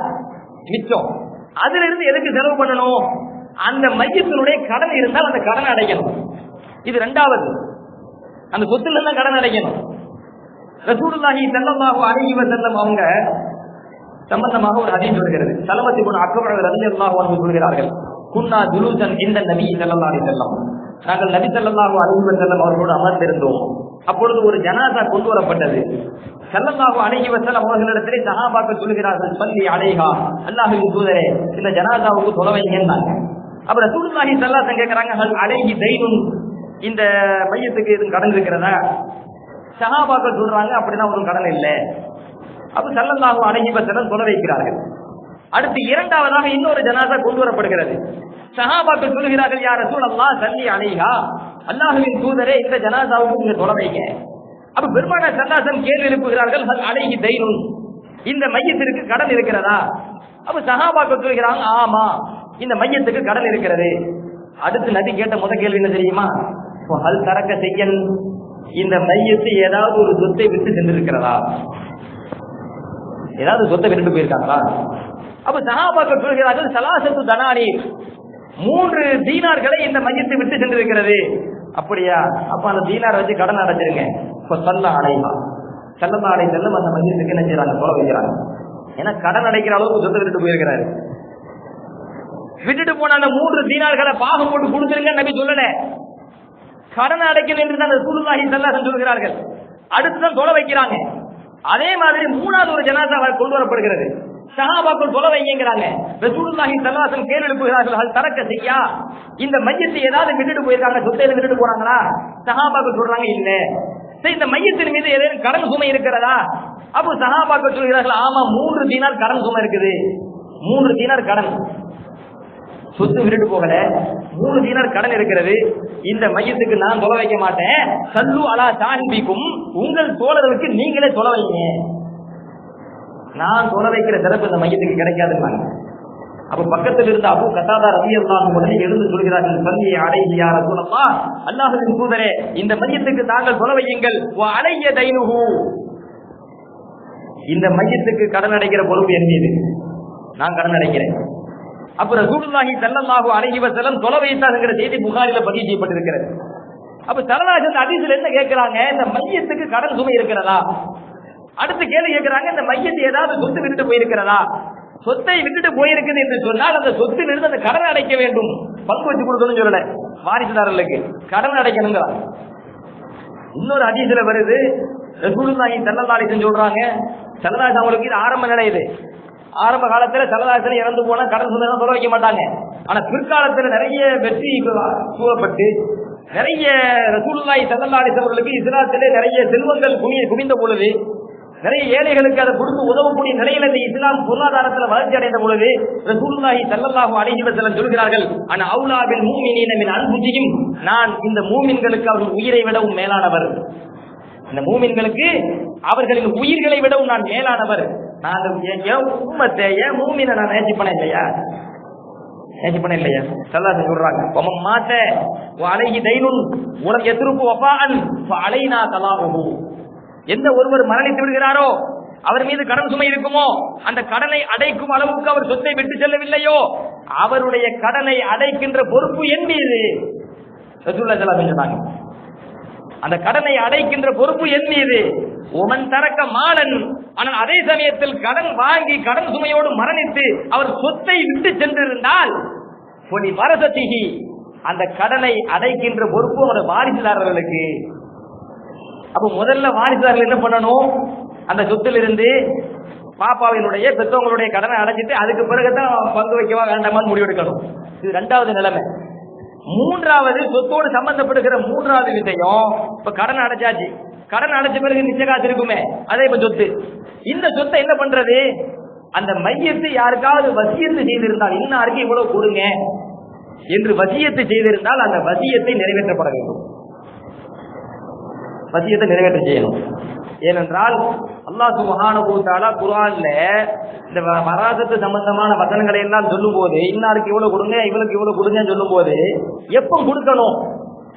மிச்சம். அதுல இருந்து எதுக்கு செலவு பண்ணணும்? அந்த மையத்தினுடைய கடன் இருந்தால் அந்த கடன் அடைக்கணும். இது இரண்டாவது. அந்த சொத்துல இருந்தா கடன் அடைக்கணும். ரசூலுல்லாஹி ஸல்லல்லாஹு அலைஹி வஸல்லம் அவங்க சம்பந்தமாக ஒரு ஹதீஸ் வருகிறது. ஸலமத் இப்னு அக்வா ரலியல்லாஹு அன்ஹு சொல்கிறார்கள், குன்னா ஜுலூசன் இந்த நபி ஸல்லல்லாஹு அலைஹி வஸல்லம், நாங்கள் நபி ஸல்லல்லாஹு அலைஹி வஸல்லம் அவர்களோடு அமர்ந்திருந்தோம். அப்பொழுது ஒரு ஜனாசா கொண்டு வரப்பட்டது. ஸல்லல்லாஹு அலைஹி வஸல்லம் அவர்களிடத்திலே சஹாபாக்கள் சொல்கிறார்கள், ஸல்லி அலைஹா, அல்லாஹ்வின் தூதரே இந்த ஜனாசாவுக்கு தொழ வைங்கன்னாங்க. அப்ப ரசூலுல்லாஹி ஸல்லல்லாஹு அலைஹி வஸல்லம் கேக்குறாங்க, ஹல் அலைஹி தைனுன், இந்த மையத்துக்கு எதுவும் கடன் இருக்கிறதா? சஹாபாக்கள் சொல்றாங்க, அப்படின்னா ஒரு கடன் இல்லை. அப்ப ஸல்லல்லாஹு அலைஹி வஸல்லம் தொழ வைக்கிறார்கள். அடுத்து இரண்டாவதாக இன்னொரு ஜனாசா கொண்டு வரப்படுகிறது. சஹாபாக்கள் சொல்கிறார்கள், யா ரசூலல்லாஹ் ஸல்லி அலைஹா, அல்லாஹ்வின் தூதரே இந்த ஜனாசாவுக்கு நீங்க தொழ வைங்க. அப்ப பெருமானார் ஸல்லல்லாஹு அலைஹி வஸல்லம் கேள்வி எழுப்புகிறார்கள், ஹல் அலைஹி தைனுன், இந்த மையத்திற்கு கடன் இருக்கிறதா? அப்ப சஹாபாக்கள் சொல்கிறாங்க, ஆமா இந்த மையத்துக்கு கடன் இருக்கிறது. அடுத்து நபி கேட்ட முதல் கேள்வி என்ன தெரியுமா? ஹல் தரக்க செய்யன், இந்த மையத்தை ஏதாவது ஒரு சொத்தை விட்டு சென்றிருக்கிறதா? ஏதாவது சொத்தை விட்டு போயிருக்காங்களா? அப்ப சஹாபாக்கள் சொல்கிறார்கள், ஸலாஸத்து தனானீர், 3 தீனார்களை இந்த மையத்தை விட்டு சென்றிருக்கிறது. அப்படியா? அப்ப அந்த தீனாரை வச்சு கடன் அடைச்சிருங்க. இப்ப ஸல்லல்லாஹு அலைஹி வஸல்லம் அந்த மையத்துக்கு என்ன செய்யறாங்க? தொலை வைக்கிறாங்க. ஏன்னா கடன் அடைக்கிற அளவுக்கு சொத்தை விட்டுட்டு போயிருக்கிறாரு. விட்டுட்டு போன அந்த 3 தீனார்களை பாகம் போட்டு கொடுத்துருங்க நபி சொல்லல, கடன் அடைக்கணும் என்று தான் ரசூலுல்லாஹி ஸல்லல்லாஹு அலைஹி வஸல்லம் சொல்கிறார்கள். அடுத்துதான் தொலை வைக்கிறாங்க. அதே மாதிரி மூணாவது ஒரு ஜனாசா கொண்டு வரப்படுகிறது. சஹாபாக்கள் தொலை வைங்கிறாங்க. ரசூலுல்லாஹி ஸல்லல்லாஹு அலைஹி வஸல்லம் கேள்வி எழுப்புகிறார்கள், ஹல் தரக்க செய்யா, இந்த மையத்தை ஏதாவது விட்டுட்டு போயிருக்காங்க, சொத்தை விட்டுட்டு போறாங்களா? சஹாபாக்கள் சொல்றாங்க, இல்ல. இந்த மையத்தின் மீது ஏதேனும் கடன் சுமை இருக்கிறதா? அப்போ சஹாபாக்கள் சொல்கிறார்கள், ஆமா 3 தீனார் கடன் சுமை இருக்குது. 3 தீனார் கடன், சொத்து விட்டுட்டு போகல, 3 தீனார் கடன் இருக்கிறது. இந்த மையத்துக்கு நான் தொலை வைக்க மாட்டேன். சல்லு அலா சாஹிபிக்கும், உங்கள் தோழர்களுக்கு நீங்களே தொலை வைங்க. நான் தொலை வைக்கிற சிறப்பு இந்த மையத்துக்கு கிடைக்காதுன்னாங்க. அப்ப பக்கத்தில் இருந்த அபூ கதாதா ரலியல்லாஹு அன்ஹு உடனே எழுந்து சொல்கிறார்கள், ஸல்லி அலைஹி யா ரசூலல்லாஹ், அல்லாஹ்வின் தூதரே இந்த மையத்துக்கு தாங்கள் தொலை வையுங்கள். வ அலைய தைனுஹு, இந்த மையத்துக்கு கடன் அடைக்கிற பொறுப்பு என் மீது, நான் கடன் அடைக்கிறேன். அப்ப ரசூலுல்லாஹி ஸல்லல்லாஹு அலைஹி வஸல்லம் தொலை வைத்தார்ங்கிற செய்தி புகாரில பதிவு செய்யப்பட்டிருக்கிறது. அப்ப ஸல்லல்லாஹு அலைஹி ஹதீஸ்ல என்ன கேட்கிறாங்க, இந்த மையத்துக்கு கடன் சுமை இருக்கிறதா? அடுத்த கேள்வி கேட்கிறாங்க, இந்த மையத்தை ஏதாவது சொத்து விட்டுட்டு போயிருக்கிறதா? சொத்தை விட்டுட்டு போயிருக்குது என்று சொன்னால் அந்த சொத்திலிருந்து அந்த கடன் அடைக்க வேண்டும், பங்கு வச்சு கொடுக்கணும்னு சொல்லல, வாரிசுதாரர்களுக்கு கடன் அடைக்கணுங்கிறாங்க. இன்னொரு ஹதீஸ்ல வருது, ரசூலுல்லாஹி ஸல்லல்லாஹு அலைஹி வஸல்லம் சொல்றாங்க, ஸல்லல்லாஹு அவங்களுக்கு இது ஆரம்ப நிலை. இது ஆரம்ப காலத்துல ஸல்லல்லாஹு இறந்து போனா கடன் சுமை சொல்ல வைக்க மாட்டாங்க. ஆனா பிற்காலத்துல நிறைய வெற்றி சூழப்பட்டு நிறைய ரசூலுல்லாஹி ஸல்லல்லாஹு அலைஹி வஸல்லம் அவர்களுக்கு இஸ்லாத்திலே நிறைய செல்வங்கள் குவிந்த பொழுது, நிறைய ஏழைகளுக்கு அதை கொடுத்து உதவக்கூடிய நிலையில இந்த இஸ்லாம் பொருளாதாரத்தில் வளர்ச்சி அடைந்த பொழுது ரசூலுல்லாஹி ஸல்லல்லாஹு அலைஹி வஸல்லம் சொல்கிறார்கள், அன அவுலா பில் மூமினீன மின் அன்ஃபுஸிஹிம், நான் இந்த மூமின்களுக்கு அவர்கள் உயிரை விடவும் மேலானவர். இந்த மூமின்களுக்கு அவர்களின் உயிர்களை விடவும் நான் மேலானவர். நான் உம்மத்தை மூமினை நான் நேசி பண்ண இல்லையா? நேசி பண்ண இல்லையா? ஸல்லல்லாஹு சொல்றாங்க, வமம் மாத வ அலைஹி தைனுன் உலக யத்ருபு வஃபாஅன் ஃபஅலைனா தலாஹு. எந்த ஒருவர் மரணித்து விடுகிறாரோ, அவர் மீது கடன் சுமை இருக்குமோ, அந்த கடனை அடைக்கும் அளவுக்கு அவர் சொத்தை விட்டு செல்லவில்லையோ, அவருடைய கடனை அடைக்கின்ற பொறுப்பு என் மீது. ரசூலுல்லாஹி ஸல்லல்லாஹு அலைஹி வஸல்லம் சொன்னாங்க, அந்த கடனை அடைக்கின்ற பொறுப்பு என் மீது. ஒமன் தரக்க மாலன், ஆனால் அதே சமயத்தில் கடன் வாங்கி கடன் சுமையோடு மரணித்து அவர் சொத்தை விட்டு சென்றிருந்தால் பொலி வரசத்திகி, அந்த கடனை அடைக்கின்ற பொறுப்பு அவருடைய வாரிசுதாரர்களுக்கு. அப்ப முதல்ல வாரிசுதாரர்கள் என்ன பண்ணணும், அந்த சொத்திலிருந்து பாப்பாவினுடைய பெற்றவங்களுடைய கடனை அடைச்சிட்டு அதுக்கு பிறகுதான் பங்கு வைக்கவா வேண்டாமான்னு முடிவெடுக்கணும். இது இரண்டாவது நிலைமை. மூன்றாவது, சொத்தோடு சம்பந்தப்படுகிற மூன்றாவது விஷயம், இப்ப கடன் அடைச்சாச்சு, கடன் அடைச்ச பிறகு நிச்சய காசு இருக்குமே, அதே இப்ப சொத்து. இந்த சொத்தை என்ன பண்றது, அந்த மையத்தை யாருக்காவது வசியத்து செய்திருந்தால், இன்னாருக்கு இவ்வளவு கொடுங்க என்று வசியத்து செய்திருந்தால் அந்த வசியத்தை நிறைவேற்றப்பட வேண்டும். வசியத்தை நிறைவேற்ற செய்யணும். ஏனென்றால் அல்லாஹ் சுப்ஹானஹு வ தஆலா குர்ஆன்ல இந்த வராசத்து சம்பந்தமான வசனங்களை எல்லாம் சொல்லும் போது, இன்னாருக்கு இவ்வளவு கொடுங்க, இவளுக்கு இவ்வளவு கொடுங்கன்னு சொல்லும் போது எப்ப கொடுக்கணும்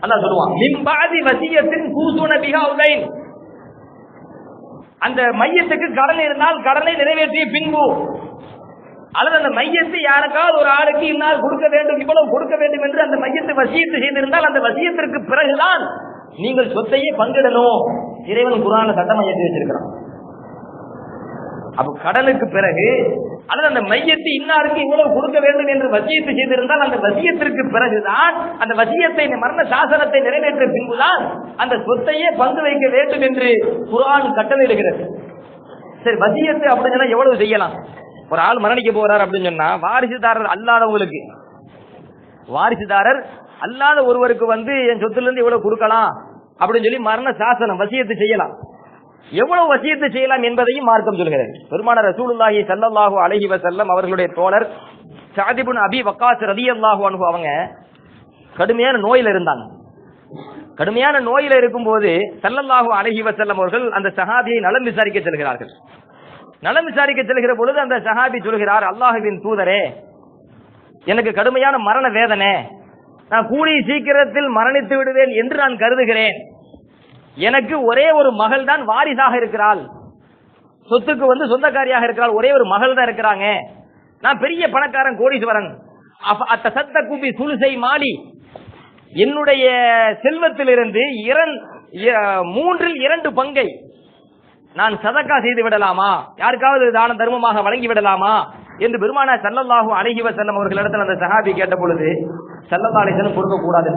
அல்லாஹ் சொல்லுவான், மின் பாதி வசியத்தின் கூசுன பிஹா உலைன். அந்த மையத்துக்கு கடன் இருந்தால் கடனை நிறைவேற்றிய பின்பு, அல்லது அந்த மையத்தை யாருக்காவது ஒரு ஆளுக்கு இன்னால் கொடுக்க வேண்டும், இவ்வளவு கொடுக்க வேண்டும் என்று அந்த மையத்தை வசியத்து செய்திருந்தால் அந்த வசியத்திற்கு பிறகுதான் நீங்கள் சொத்தையே பங்கிடணும். இறைவன் குர்ஆன்ல சட்டம் ஏற்றி வச்சிருக்கிறான். அப்ப கடனுக்கு பிறகு அல்லது அந்த மையத்தை இன்னாருக்கு இவ்வளவு கொடுக்க வேண்டும் என்று வசியத்து செய்திருந்தால் அந்த வசியத்திற்கு பிறகுதான், அந்த வசியத்தை மரண சாசனத்தை நிறைவேற்ற பின்புதான் அந்த சொத்தையே பங்கு வைக்க வேண்டும் என்று குர்ஆன் கட்டளையிடுகிறது. சரி, வசியத்து அப்படின்னு சொன்னா எவ்வளவு செய்யலாம்? ஒரு ஆள் மரணிக்க போறார் அப்படின்னு சொன்னா, வாரிசுதாரர் அல்லாதவங்களுக்கு, வாரிசுதாரர் அல்லாத ஒருவருக்கு என் சொத்துல இருந்து இவ்வளவு கொடுக்கலாம் அப்படின்னு சொல்லி மரண சாசனம் வசியத்து செய்யலாம். எவ்வளவு வசியத்து செய்யலாம் என்பதையும் மார்க்கம் சொல்கிறது. பெருமானார் ரசூலுல்லாஹி ஸல்லல்லாஹு அலைஹி வஸல்லம் அவர்களுடைய தோழர் சஅத் இப்னு அபி வக்காஸ் ரலியல்லாஹு அன்ஹு அவங்க கடுமையான நோயில இருந்தாங்க. கடுமையான நோயில இருக்கும்போது ஸல்லல்லாஹு அலைஹி வஸல்லம் அவர்கள் அந்த சஹாபியை நலம் விசாரிக்க செல்கிறார்கள். நலம் விசாரிக்க செல்கிற பொழுது அந்த சஹாபி சொல்கிறார், அல்லாஹ்வின் தூதரே, எனக்கு கடுமையான மரண வேதனை, நான் கூடிய சீக்கிரத்தில் மரணித்து விடுவேன் என்று நான் கருதுகிறேன். எனக்கு ஒரே ஒரு மகள் தான் வாரிசாக இருக்கிறாள், சொத்துக்கு சொந்தக்காரியாக இருக்கிறாள், ஒரே ஒரு மகள் தான் இருக்கிறாங்க. நான் பெரிய பணக்காரன், கோடீஸ்வரன். அத்த சத்த கூப்பி சுலுசை மாலி, என்னுடைய செல்வத்திலிருந்து 2/3 பங்கை நான் சதக்கா செய்து விடலாமா, யாருக்காவது தான தர்மமாக வழங்கி விடலாமா என்று பெருமானார் ஸல்லல்லாஹு அலைஹி வஸல்லம் அவர்களிடத்தில் அந்த சஹாபி கேட்ட பொழுது ஸல்லல்லாஹு அலைஹி வஸல்லம் கொடுக்க கூடாது,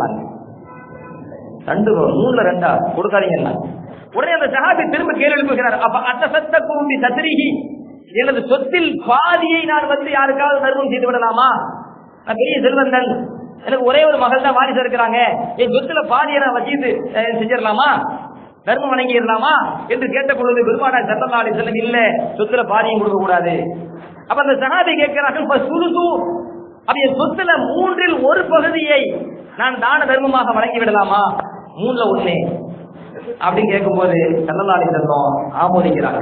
2/3 கொடுக்காதீங்க. உடனே அந்த சஹாபி திரும்ப கேள்வி எழுப்புகிறார், அப்ப அத்தசத்தகுபி சத்ரிஹி, எனது சொத்தில் பாதியை நான் யாருக்காவது தர்மம் செய்து விடலாமா? நான் பெரிய செல்வந்தன், எனக்கு ஒரே ஒரு மகள் தான் வாரிசு இருக்கிறாங்க, என் சொத்துல பாதியை நான் வச்சிட்டு செஞ்சிடலாமா, தர்மம் வழங்கிடலாமா என்று கேட்ட பொழுது பெருமானார் ஸல்லல்லாஹு அலைஹி வஸல்லம் இல்ல, சொத்துல பாதியும் கொடுக்க கூடாது. அப்ப அந்த சஹாபி கேட்கிறார்கள், அப்ப என் சொத்துல 1/3 பகுதியை நான் தான தர்மமாக வழங்கி விடலாமா? 1/3 அப்படின்னு கேட்கும் போது ஸல்லல்லாஹு அலைஹி வஸல்லம் ஆமோதிக்கிறாங்க,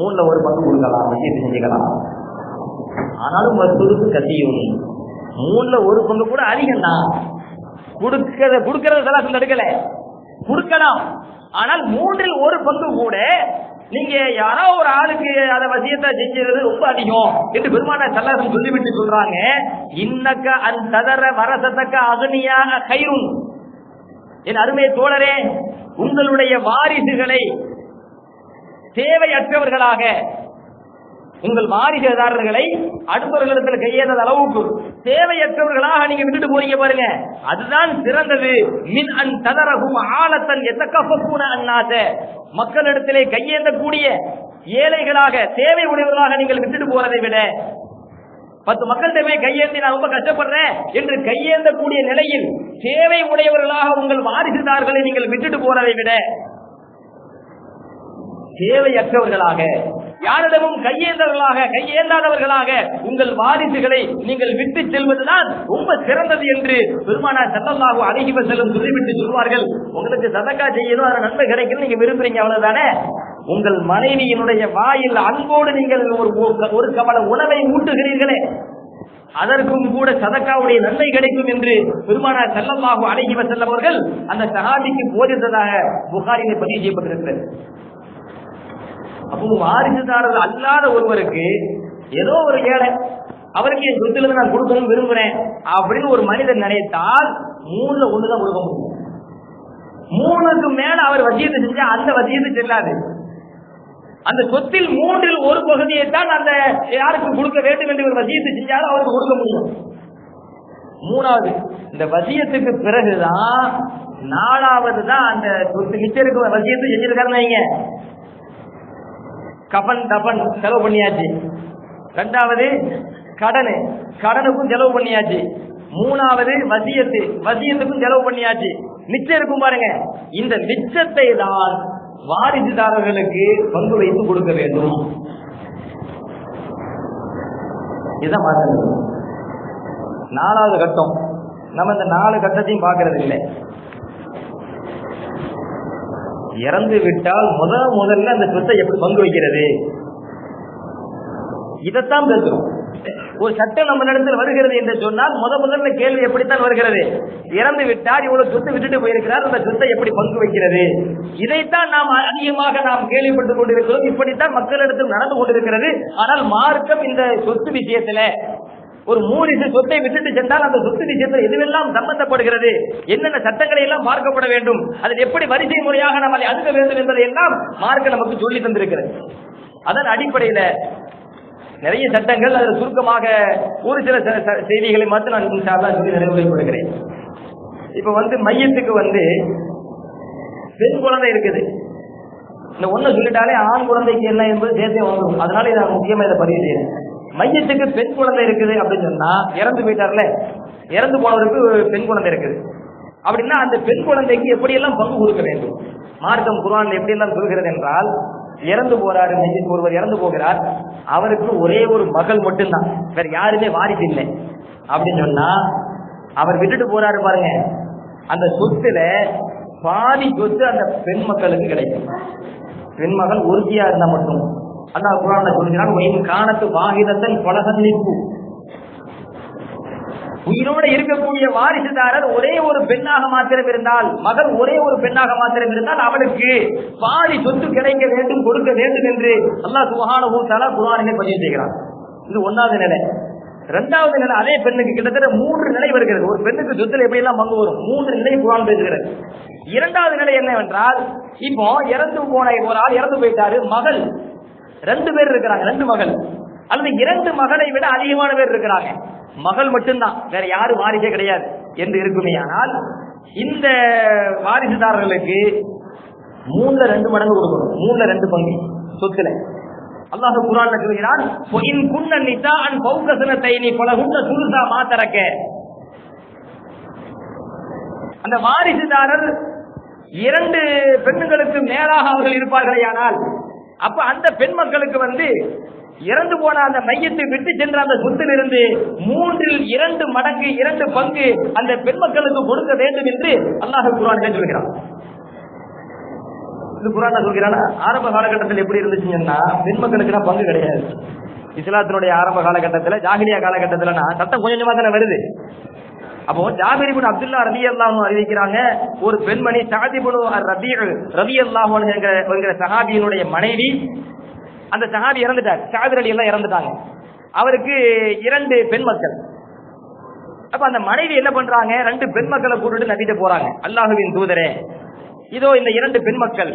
1/3 பங்கு கொடுக்கலாம், வசியத்து செஞ்சுக்கலாம். ஆனாலும் வசூலுக்கு கசியும், 1/3 பங்கு கூட அதிகம் தான், கொடுக்கறத தடுக்கல, கொடுக்கலாம். ஆனால் 1/3 பங்கு கூட நீங்க யாரோ ஒரு ஆளுக்கு அதை வசியத்தை செஞ்சது ரொம்ப அதிகம் என்று பெருமானார் ஸல்லல்லாஹு அலைஹி வஸல்லம் சொல்லிவிட்டு சொல்றாங்க, இன்னக்க அன் ததர வரசதக்க அக்னியாக கைரும். என் அருமை தோழரே, உங்களுடைய வாரிசுகளை தேவையற்றவர்களாக, உங்கள் வாரிசுதாரர்களை அடுத்தவர்களிடத்தில் கையேந்த அளவுக்கு தேவையற்றவர்களாக நீங்க விட்டுட்டு போறீங்க பாருங்க, அதுதான் சிறந்தது. மின் அன் ததரஹும் ஆலத்தன் எத்தகஃபூன அன்னாஸ, மக்களிடத்திலே கையேந்தக்கூடிய ஏழைகளாக தேவை உடையவர்களாக நீங்கள் விட்டுட்டு போறதை விட, 10 மக்கள் தேவை கையேந்தி நான் ரொம்ப கஷ்டப்படுறேன் என்று கையேந்தக்கூடிய நிலையில் தேவை உடையவர்களாக உங்கள் வாரிசுதாரர்களை நீங்கள் விட்டுட்டு போறதை விட, தேவையற்றவர்களாக யாரிடமும் கையேந்தாதவர்களாக உங்கள் வாரிசுகளை நீங்கள் விட்டு செல்வதுதான் ரொம்ப சிறந்தது என்று பெருமானார் ஸல்லல்லாஹு அலைஹி வஸல்லம் சொல்லிவிட்டு சொல்வார்கள். உங்களுக்கு சதக்கா செய்யணும், அது நன்மை கிடைக்கும் நீங்க விரும்புறீங்க, அவ்வளவுதானே. உங்கள் மனைவியினுடைய வாயில் அன்போடு நீங்கள் ஒரு கவலை உணவை ஊட்டுகிறீர்களே, அதற்கும் கூட சதக்காவுடைய நன்மை கிடைக்கும் என்று பெருமானார் ஸல்லல்லாஹு அலைஹி வஸல்லம் அவர்கள் அந்த சஹாபிக்கு போதித்ததாக புகாரிலே பதிவு செய்யப்பட்டிருக்கிறது. அப்போ வாரிசுதாரர்கள் அல்லாத ஒருவருக்கு ஏதோ ஒரு ஏழை, அவருக்கு என் சொத்துல நான் கொடுக்கணும் விரும்புறேன் அப்படின்னு ஒரு மனிதன் நினைத்தால் 3ல் 1 தான் கொடுக்க முடியும். 3க்கு மேல அவர் வசியத்தை செஞ்சா அந்த வசியத்தை செல்லாது. அந்த சொத்தில் 3ல் 1 பகுதியை தான் அந்த யாருக்கு கொடுக்க வேண்டும் என்று ஒரு வசியத்தை செஞ்சாலும் அவருக்கு கொடுக்க முடியும். 3வது இந்த வசியத்துக்கு பிறகுதான் 4வது தான் அந்த சொத்து மிச்சம் இருக்க வசியத்தை செஞ்சிருக்காருன்னு வைங்க, கபன் தபன் செலவு பண்ணியாச்சு. 2வது கடனுக்கும் செலவு பண்ணியாச்சு. 3வது வசியத்துக்கும் செலவு பண்ணியாச்சு. மிச்சம் இருக்கும் பாருங்க, இந்த மிச்சத்தை தான் வாரிசுதாரர்களுக்கு பங்கு வைத்து கொடுக்க வேண்டும். இதுதான் மாற்றம். 4வது கட்டம். நம்ம இந்த 4 கட்டத்தையும் பார்க்கறது இல்லை. இறந்து விட்டால் முதல்ல அந்த சொத்தை எப்படி பங்கு வைக்கிறது, இதைத்தான் பேசுறோம். ஒரு சட்டம் நம்ம இடத்தில் வருகிறது என்று சொன்னால் முதல்ல கேள்வி எப்படித்தான் வருகிறது, இறந்து விட்டால் இவ்வளவு சொத்து விட்டுட்டு போயிருக்கிறார், அந்த சொத்தை எப்படி பங்கு வைக்கிறது, இதைத்தான் நாம் அதிகமாக நாம் கேள்விப்பட்டுக் கொண்டிருக்கிறோம். இப்படித்தான் மக்களிடத்தில் நடந்து கொண்டிருக்கிறது. ஆனால் மார்க்கம் இந்த சொத்து விஷயத்துல ஒரு 3 சொத்தை விட்டுட்டு சென்றால் அந்த சொத்து விஷயத்தில் எதுவெல்லாம் சம்பந்தப்படுகிறது, என்னென்ன சட்டங்களை எல்லாம் பார்க்கப்பட வேண்டும், அதில் எப்படி வரிசை முறையாக நாம் அதை அணுக வேண்டும் என்பதை எல்லாம் மார்க்க நமக்கு சொல்லி தந்திருக்கிறது. அதன் அடிப்படையில நிறைய சட்டங்கள், அதில் சுருக்கமாக ஒரு சில செய்திகளை மட்டும் நான் சொல்லி நிறைவேற்றப்படுகிறேன். இப்ப மையத்துக்கு பெண் குழந்தை இருக்குது. இந்த ஒண்ணு சொல்லிட்டாலே ஆண் குழந்தைக்கு என்ன என்பது சேர்த்தே வந்துடும். அதனால இதை முக்கியமா இதை பதிவு செய்யறேன். மையத்துக்கு பெண் குழந்தை இருக்குது அப்படின்னு சொன்னா, இறந்து போயிட்டார்ல, இறந்து போனவருக்கு பெண் குழந்தை இருக்குது அப்படின்னா அந்த பெண் குழந்தைக்கு எப்படியெல்லாம் பங்கு கொடுக்க வேண்டும், மார்க்கம் குர்ஆன்ல எப்படி எல்லாம் சொல்கிறது என்றால், இறந்து போறாரு, மையத்துக்கு ஒருவர் இறந்து போகிறார், அவருக்கு ஒரே ஒரு மகள் மட்டும்தான், வேற யாருமே வாரிசு இல்லை அப்படின்னு சொன்னா, அவர் விட்டுட்டு போறாரு பாருங்க, அந்த சொத்துல பாதி சொத்து அந்த பெண் மக்களுக்கு கிடைக்கும். பெண் மகள் உறுதியா இருந்தா மட்டும். அல்லாஹ் குர்ஆன்ல சொல்கிறான், "வயின் கானத்து வாஹிதத்தன் ஃபலஹன்னிகு." உயிரோட இருக்கக்கூடிய வாரிசுதாரர் ஒரே ஒரு பெண்ணாக மாத்திரம் இருந்தால், மகள் ஒரே ஒரு பெண்ணாக மாத்திரம் இருந்தால் அவளுக்கு பாதி சொத்து கிடைக்க வேண்டும், கொடுக்க வேண்டும் என்று அல்லாஹ் சுப்ஹானஹு வ தஆலா குர்ஆனிலே பதிவு செய்கிறான். இது 1வது நிலை. 2வது நிலை, அதே பெண்ணுக்கு கிட்டத்தட்ட 3 நிலை வருகிறது. ஒரு பெண்ணுக்கு சொத்துல எப்படி எல்லாம் பங்கு வரும், 3 நிலை குர்ஆன் பேசுகிறது. 2வது நிலை என்னவென்றால், இப்போ இறந்து போன ஒரு ஆள் இறந்து போயிட்டாரு, மகள் 2 பேர் இருக்கிறாங்க, 2 மகள் அல்லது 2 மகளை விட அதிகமான பேர் இருக்கிறாங்க, மகள் மட்டும்தான், வேற யாரும் வாரிசே கிடையாது என்று இருக்குமே. ஆனால் இந்த வாரிசுதாரர்களுக்கு 3ல் 2 மடங்கு கொடுக்கணும், 3ல் 2 பங்கு சொத்துல. அல்லாஹ் குர்ஆன்ல சொல்கிறான், "இன் குன்ன நிசாஅன் ஃபௌக ஸனத்தைனி ஃபலஹுன்ன சுலுஸா மா தரக." அந்த வாரிசுதாரர் 2 பெண்களுக்கு மேலாக அவர்கள் இருப்பார்களேயானால், அப்ப அந்த பெண் மக்களுக்கு இறந்து போன அந்த மையத்தை விட்டு சென்ற அந்த சொத்திலிருந்து 3ல் 2 மடங்கு 2 பங்கு அந்த பெண் மக்களுக்கு கொடுக்க வேண்டும் என்று அல்லாஹ் குர்ஆனிலே சொல்கிறான். இது குர்ஆன்ல சொல்கிறான். ஆரம்ப காலகட்டத்தில் எப்படி இருந்துச்சுன்னா, பெண் மக்களுக்கு பங்கு கிடையாது. இஸ்லாத்தினுடைய ஆரம்ப காலகட்டத்தில், ஜாஹிலியா காலகட்டத்தில் சட்டம் கொஞ்சமா தானே வருது. அப்போ ஜாபிர் இப்னு அப்துல்லா ரலியல்லாஹு அன்ஹு அறிவிக்கிறாங்க, ஒரு பெண்மணி சஅத் இப்னு ரபீஉ ரலியல்லாஹு அன்ஹு என்கிற சஹாபியினுடைய மனைவி, அந்த சஹாபி இறந்துட்டார், சஅத் ரலியல்லாஹு இறந்துட்டாங்க. அவருக்கு 2 பெண் மக்கள். அப்ப அந்த மனைவி என்ன பண்றாங்க, 2 பெண் மக்களை கூட்டிட்டு நபிட்ட போறாங்க. அல்லாஹ்வின் தூதரே, இதோ இந்த 2 பெண் மக்கள்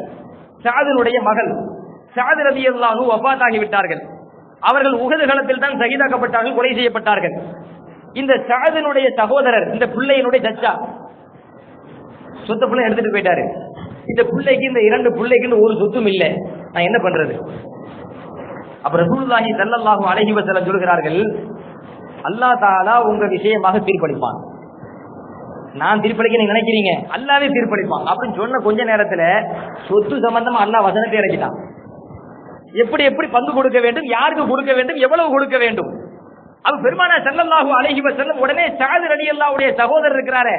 சஅதுடைய மகள், சஅத் ரலியல்லாஹு அன்ஹு வஃபாத் ஆகிவிட்டார்கள். அவர்கள் உஹது களத்தில் தான் ஷஹீதாக்கப்பட்டார்கள், கொலை செய்யப்பட்டார்கள். இந்த சஅதுடைய சகோதரர் இந்த பிள்ளையினுடைய சச்சா சொத்து பிள்ளை எடுத்துட்டு போயிட்டாரு. இந்த பிள்ளைக்கு, இந்த 2 பிள்ளைக்குன்னு ஒரு சொத்தும் இல்லை, நான் என்ன பண்றது? அப்ப ரசூலுல்லாஹி ஸல்லல்லாஹு அலைஹி வஸல்லம் சொல்கிறார்கள், அல்லாஹ் தஆலா உங்க விஷயமாக தீர்ப்பளிப்பான். நான் தீர்ப்பளிக்க நீங்க நினைக்கிறீங்க, அல்லாஹ்வே தீர்ப்பளிப்பான் அப்படின்னு சொன்ன கொஞ்ச நேரத்துல சொத்து சம்பந்தமா அல்லாஹ் வசனத்தை இறக்கிட்டான். எப்படி எப்படி பங்கு கொடுக்க வேண்டும், யாருக்கு கொடுக்க வேண்டும், எவ்வளவு கொடுக்க வேண்டும். அது பெருமானார் ஸல்லல்லாஹு அலைஹி வஸல்லம் உடனே சஅத் ரலியல்லாஹுடைய சகோதரர் இருக்கிறாரே,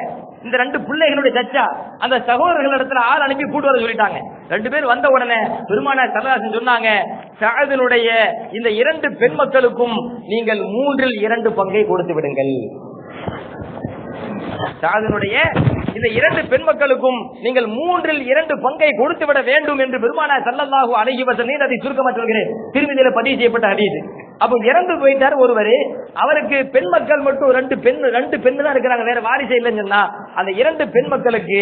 இந்த 2 பிள்ளைகளுடைய சச்சா, அந்த சகோதரர்கள் இடத்துல ஆள் அனுப்பி கூட்டு வர சொல்லிட்டாங்க. 2 பேர் வந்த உடனே பெருமானார் ஸல்லல்லாஹு அலைஹி வஸல்லம் சொன்னாங்க, சஅதுடைய இந்த 2 பெண் மக்களுக்கும் நீங்கள் 3இல் 2 பங்கை கொடுத்து விடுங்கள். சஅதுடைய இந்த 2 பெண் மக்களுக்கும் நீங்கள் 3இல் 2 பங்கை கொடுத்து விட வேண்டும் என்று பெருமானார் ஸல்லல்லாஹு அலைஹி வஸல்லம் அதை சுருக்கமாக சொல்கிறேன், திருமதியில பதிவு செய்யப்பட்ட ஹதீஸ். அப்ப இறந்து போயிட்டார் ஒருவர், அவருக்கு பெண் மக்கள் மட்டும் 2 பெண் தான் இருக்கிறாங்க, வேற வாரிசே இல்லைன்னு சொன்னா அந்த 2 பெண் மக்களுக்கு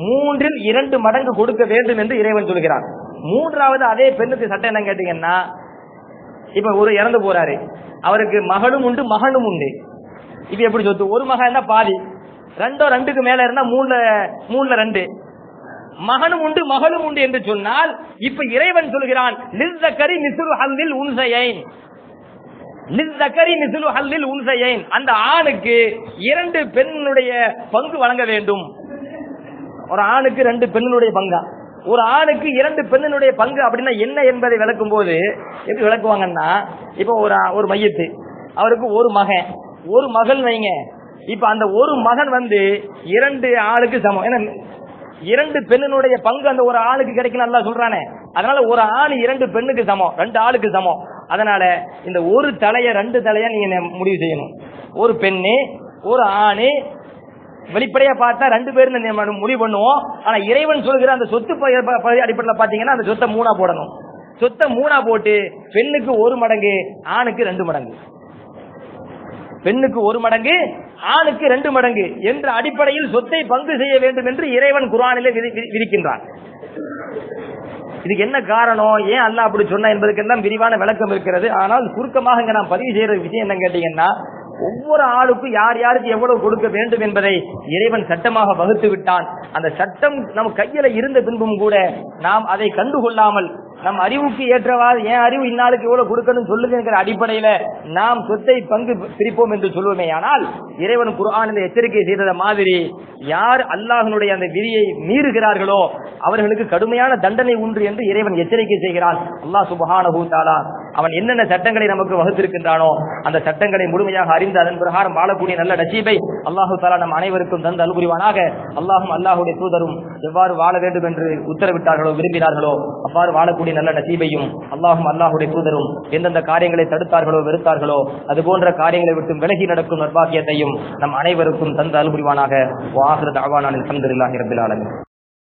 3இல் 2 மடங்கு கொடுக்க வேண்டும் என்று இறைவன் சொல்கிறான். 3வது அதே பெண்ணுக்கு சட்டம் என்ன கேட்டீங்கன்னா, இப்ப ஒரு இறந்து போறாரு, அவருக்கு மகளும் உண்டு மகனும் உண்டு. இப்ப எப்படி சொத்து, ஒரு மகன் தான் பாதி, 2க்கு மேல இருந்தா 3ல 2, மகனும் உண்டு மகளும் உண்டு என்று சொன்னால், இப்ப இறைவன் சொல்கிறான், லிஸ்ஸக்கரி மிஸ்லு ஹல்லில் உன்ஸயைன், லிஸ்ஸக்கரி மிஸ்லு ஹல்லில் உன்ஸயைன், அந்த ஆணுக்கு 2 பெண்ணுடைய பங்கு வழங்க வேண்டும். ஒரு ஆணுக்கு 2 பெண்ணுடைய பங்கா, ஒரு ஆணுக்கு 2 பெண்ணுடைய பங்கு அப்படின்னா என்ன என்பதை விளக்கும் போது எப்படி விளக்குவாங்கன்னா, இப்ப ஒரு மையத்து, அவருக்கு ஒரு மகன் ஒரு மகள் வைங்க. இப்ப அந்த ஒரு மகன் 2 ஆளுக்கு சமம். ஏன்னா 2 பெண்ணுடைய பங்கு அந்த ஒரு ஆளுக்கு கிடைக்கும் நல்லா சொல்றானே, அதனால ஒரு ஆணு 2 பெண்ணுக்கு சமம், 2 ஆளுக்கு சமம். அதனால இந்த ஒரு தலைய 2 தலையா நீங்க முடிவு செய்யணும். ஒரு பெண்ணு ஒரு ஆணு, வெளிப்படையா பார்த்தா 2 பேரும் முடிவு பண்ணுவோம். ஆனா இறைவன் சொல்கிற அந்த சொத்து அடிப்படையில் பாத்தீங்கன்னா அந்த சொத்தை 3ஆ போடணும். சொத்தை 3ஆ போட்டு பெண்ணுக்கு 1 மடங்கு, ஆணுக்கு 2 மடங்கு, பெண்ணுக்கு 1 மடங்கு, ஆணுக்கு 2 மடங்கு என்ற அடிப்படையில் சொத்தை பங்கு செய்ய வேண்டும் என்று இறைவன் குர்ஆனிலே விதிக்கின்றான். இதுக்கு என்ன காரணம், ஏன் அல்லாஹ் அப்படி சொன்னா என்பதற்கு எல்லாம் விரிவான விளக்கம் இருக்கிறது. ஆனால் சுருக்கமாக இங்க நான் பதிவு செய்யற விஷயம் என்ன கேட்டீங்கன்னா, ஒவ்வொரு ஆளுக்கும் யார் யாருக்கு எவ்வளவு கொடுக்க வேண்டும் என்பதை இறைவன் சட்டமாக வகுத்து விட்டான். அந்த சட்டம் நம் கையில இருந்த பின்பும் கூட நாம் அதை கண்டுகொள்ளாமல் நம் அறிவுக்கு ஏற்றவாறு என் அறிவு இன்னாளுக்கு எவ்வளவு கொடுக்கணும் சொல்லுங்கிற அடிப்படையில நாம் சொத்தை பங்கு பிரிப்போம் என்று சொல்லுவோமே. ஆனால் இறைவன் குர்ஆனில் எச்சரிக்கை செய்தத மாதிரி யார் அல்லாஹ்வுடைய அந்த விதியை மீறுகிறார்களோ அவர்களுக்கு கடுமையான தண்டனை உண்டு என்று இறைவன் எச்சரிக்கை செய்கிறான். அல்லாஹ் சுப்ஹானஹு தஆலா அவன் என்னென்ன சட்டங்களை நமக்கு வகுத்திருக்கின்றானோ அந்த சட்டங்களை முழுமையாக அறிந்து அதன் பிரகாரம் வாழக்கூடிய நல்ல நசீபை அல்லாஹு தஆலா நம் அனைவருக்கும் தந்து அல்புரிவானாக. அல்லாஹும் அல்லாஹ்வுடைய தூதரும் எவ்வாறு வாழ வேண்டும் என்று உத்தரவிட்டார்களோ விரும்பினார்களோ அவ்வாறு வாழக்கூடிய நல்ல நசீபையும் அல்லாஹும் அல்லாஹ்வுடைய தூதரும் எந்தெந்த காரியங்களை தடுத்தார்களோ வெறுத்தார்களோ அது போன்ற காரியங்களை விட்டு விலகி நடக்கும் நற்பாக்கியத்தையும் நம் அனைவருக்கும் தந்து அல்புரிவானாக. வ ஆகிரு தஅவானா அல்ஹம்துலில்லாஹி ரப்பில் ஆலமீன்.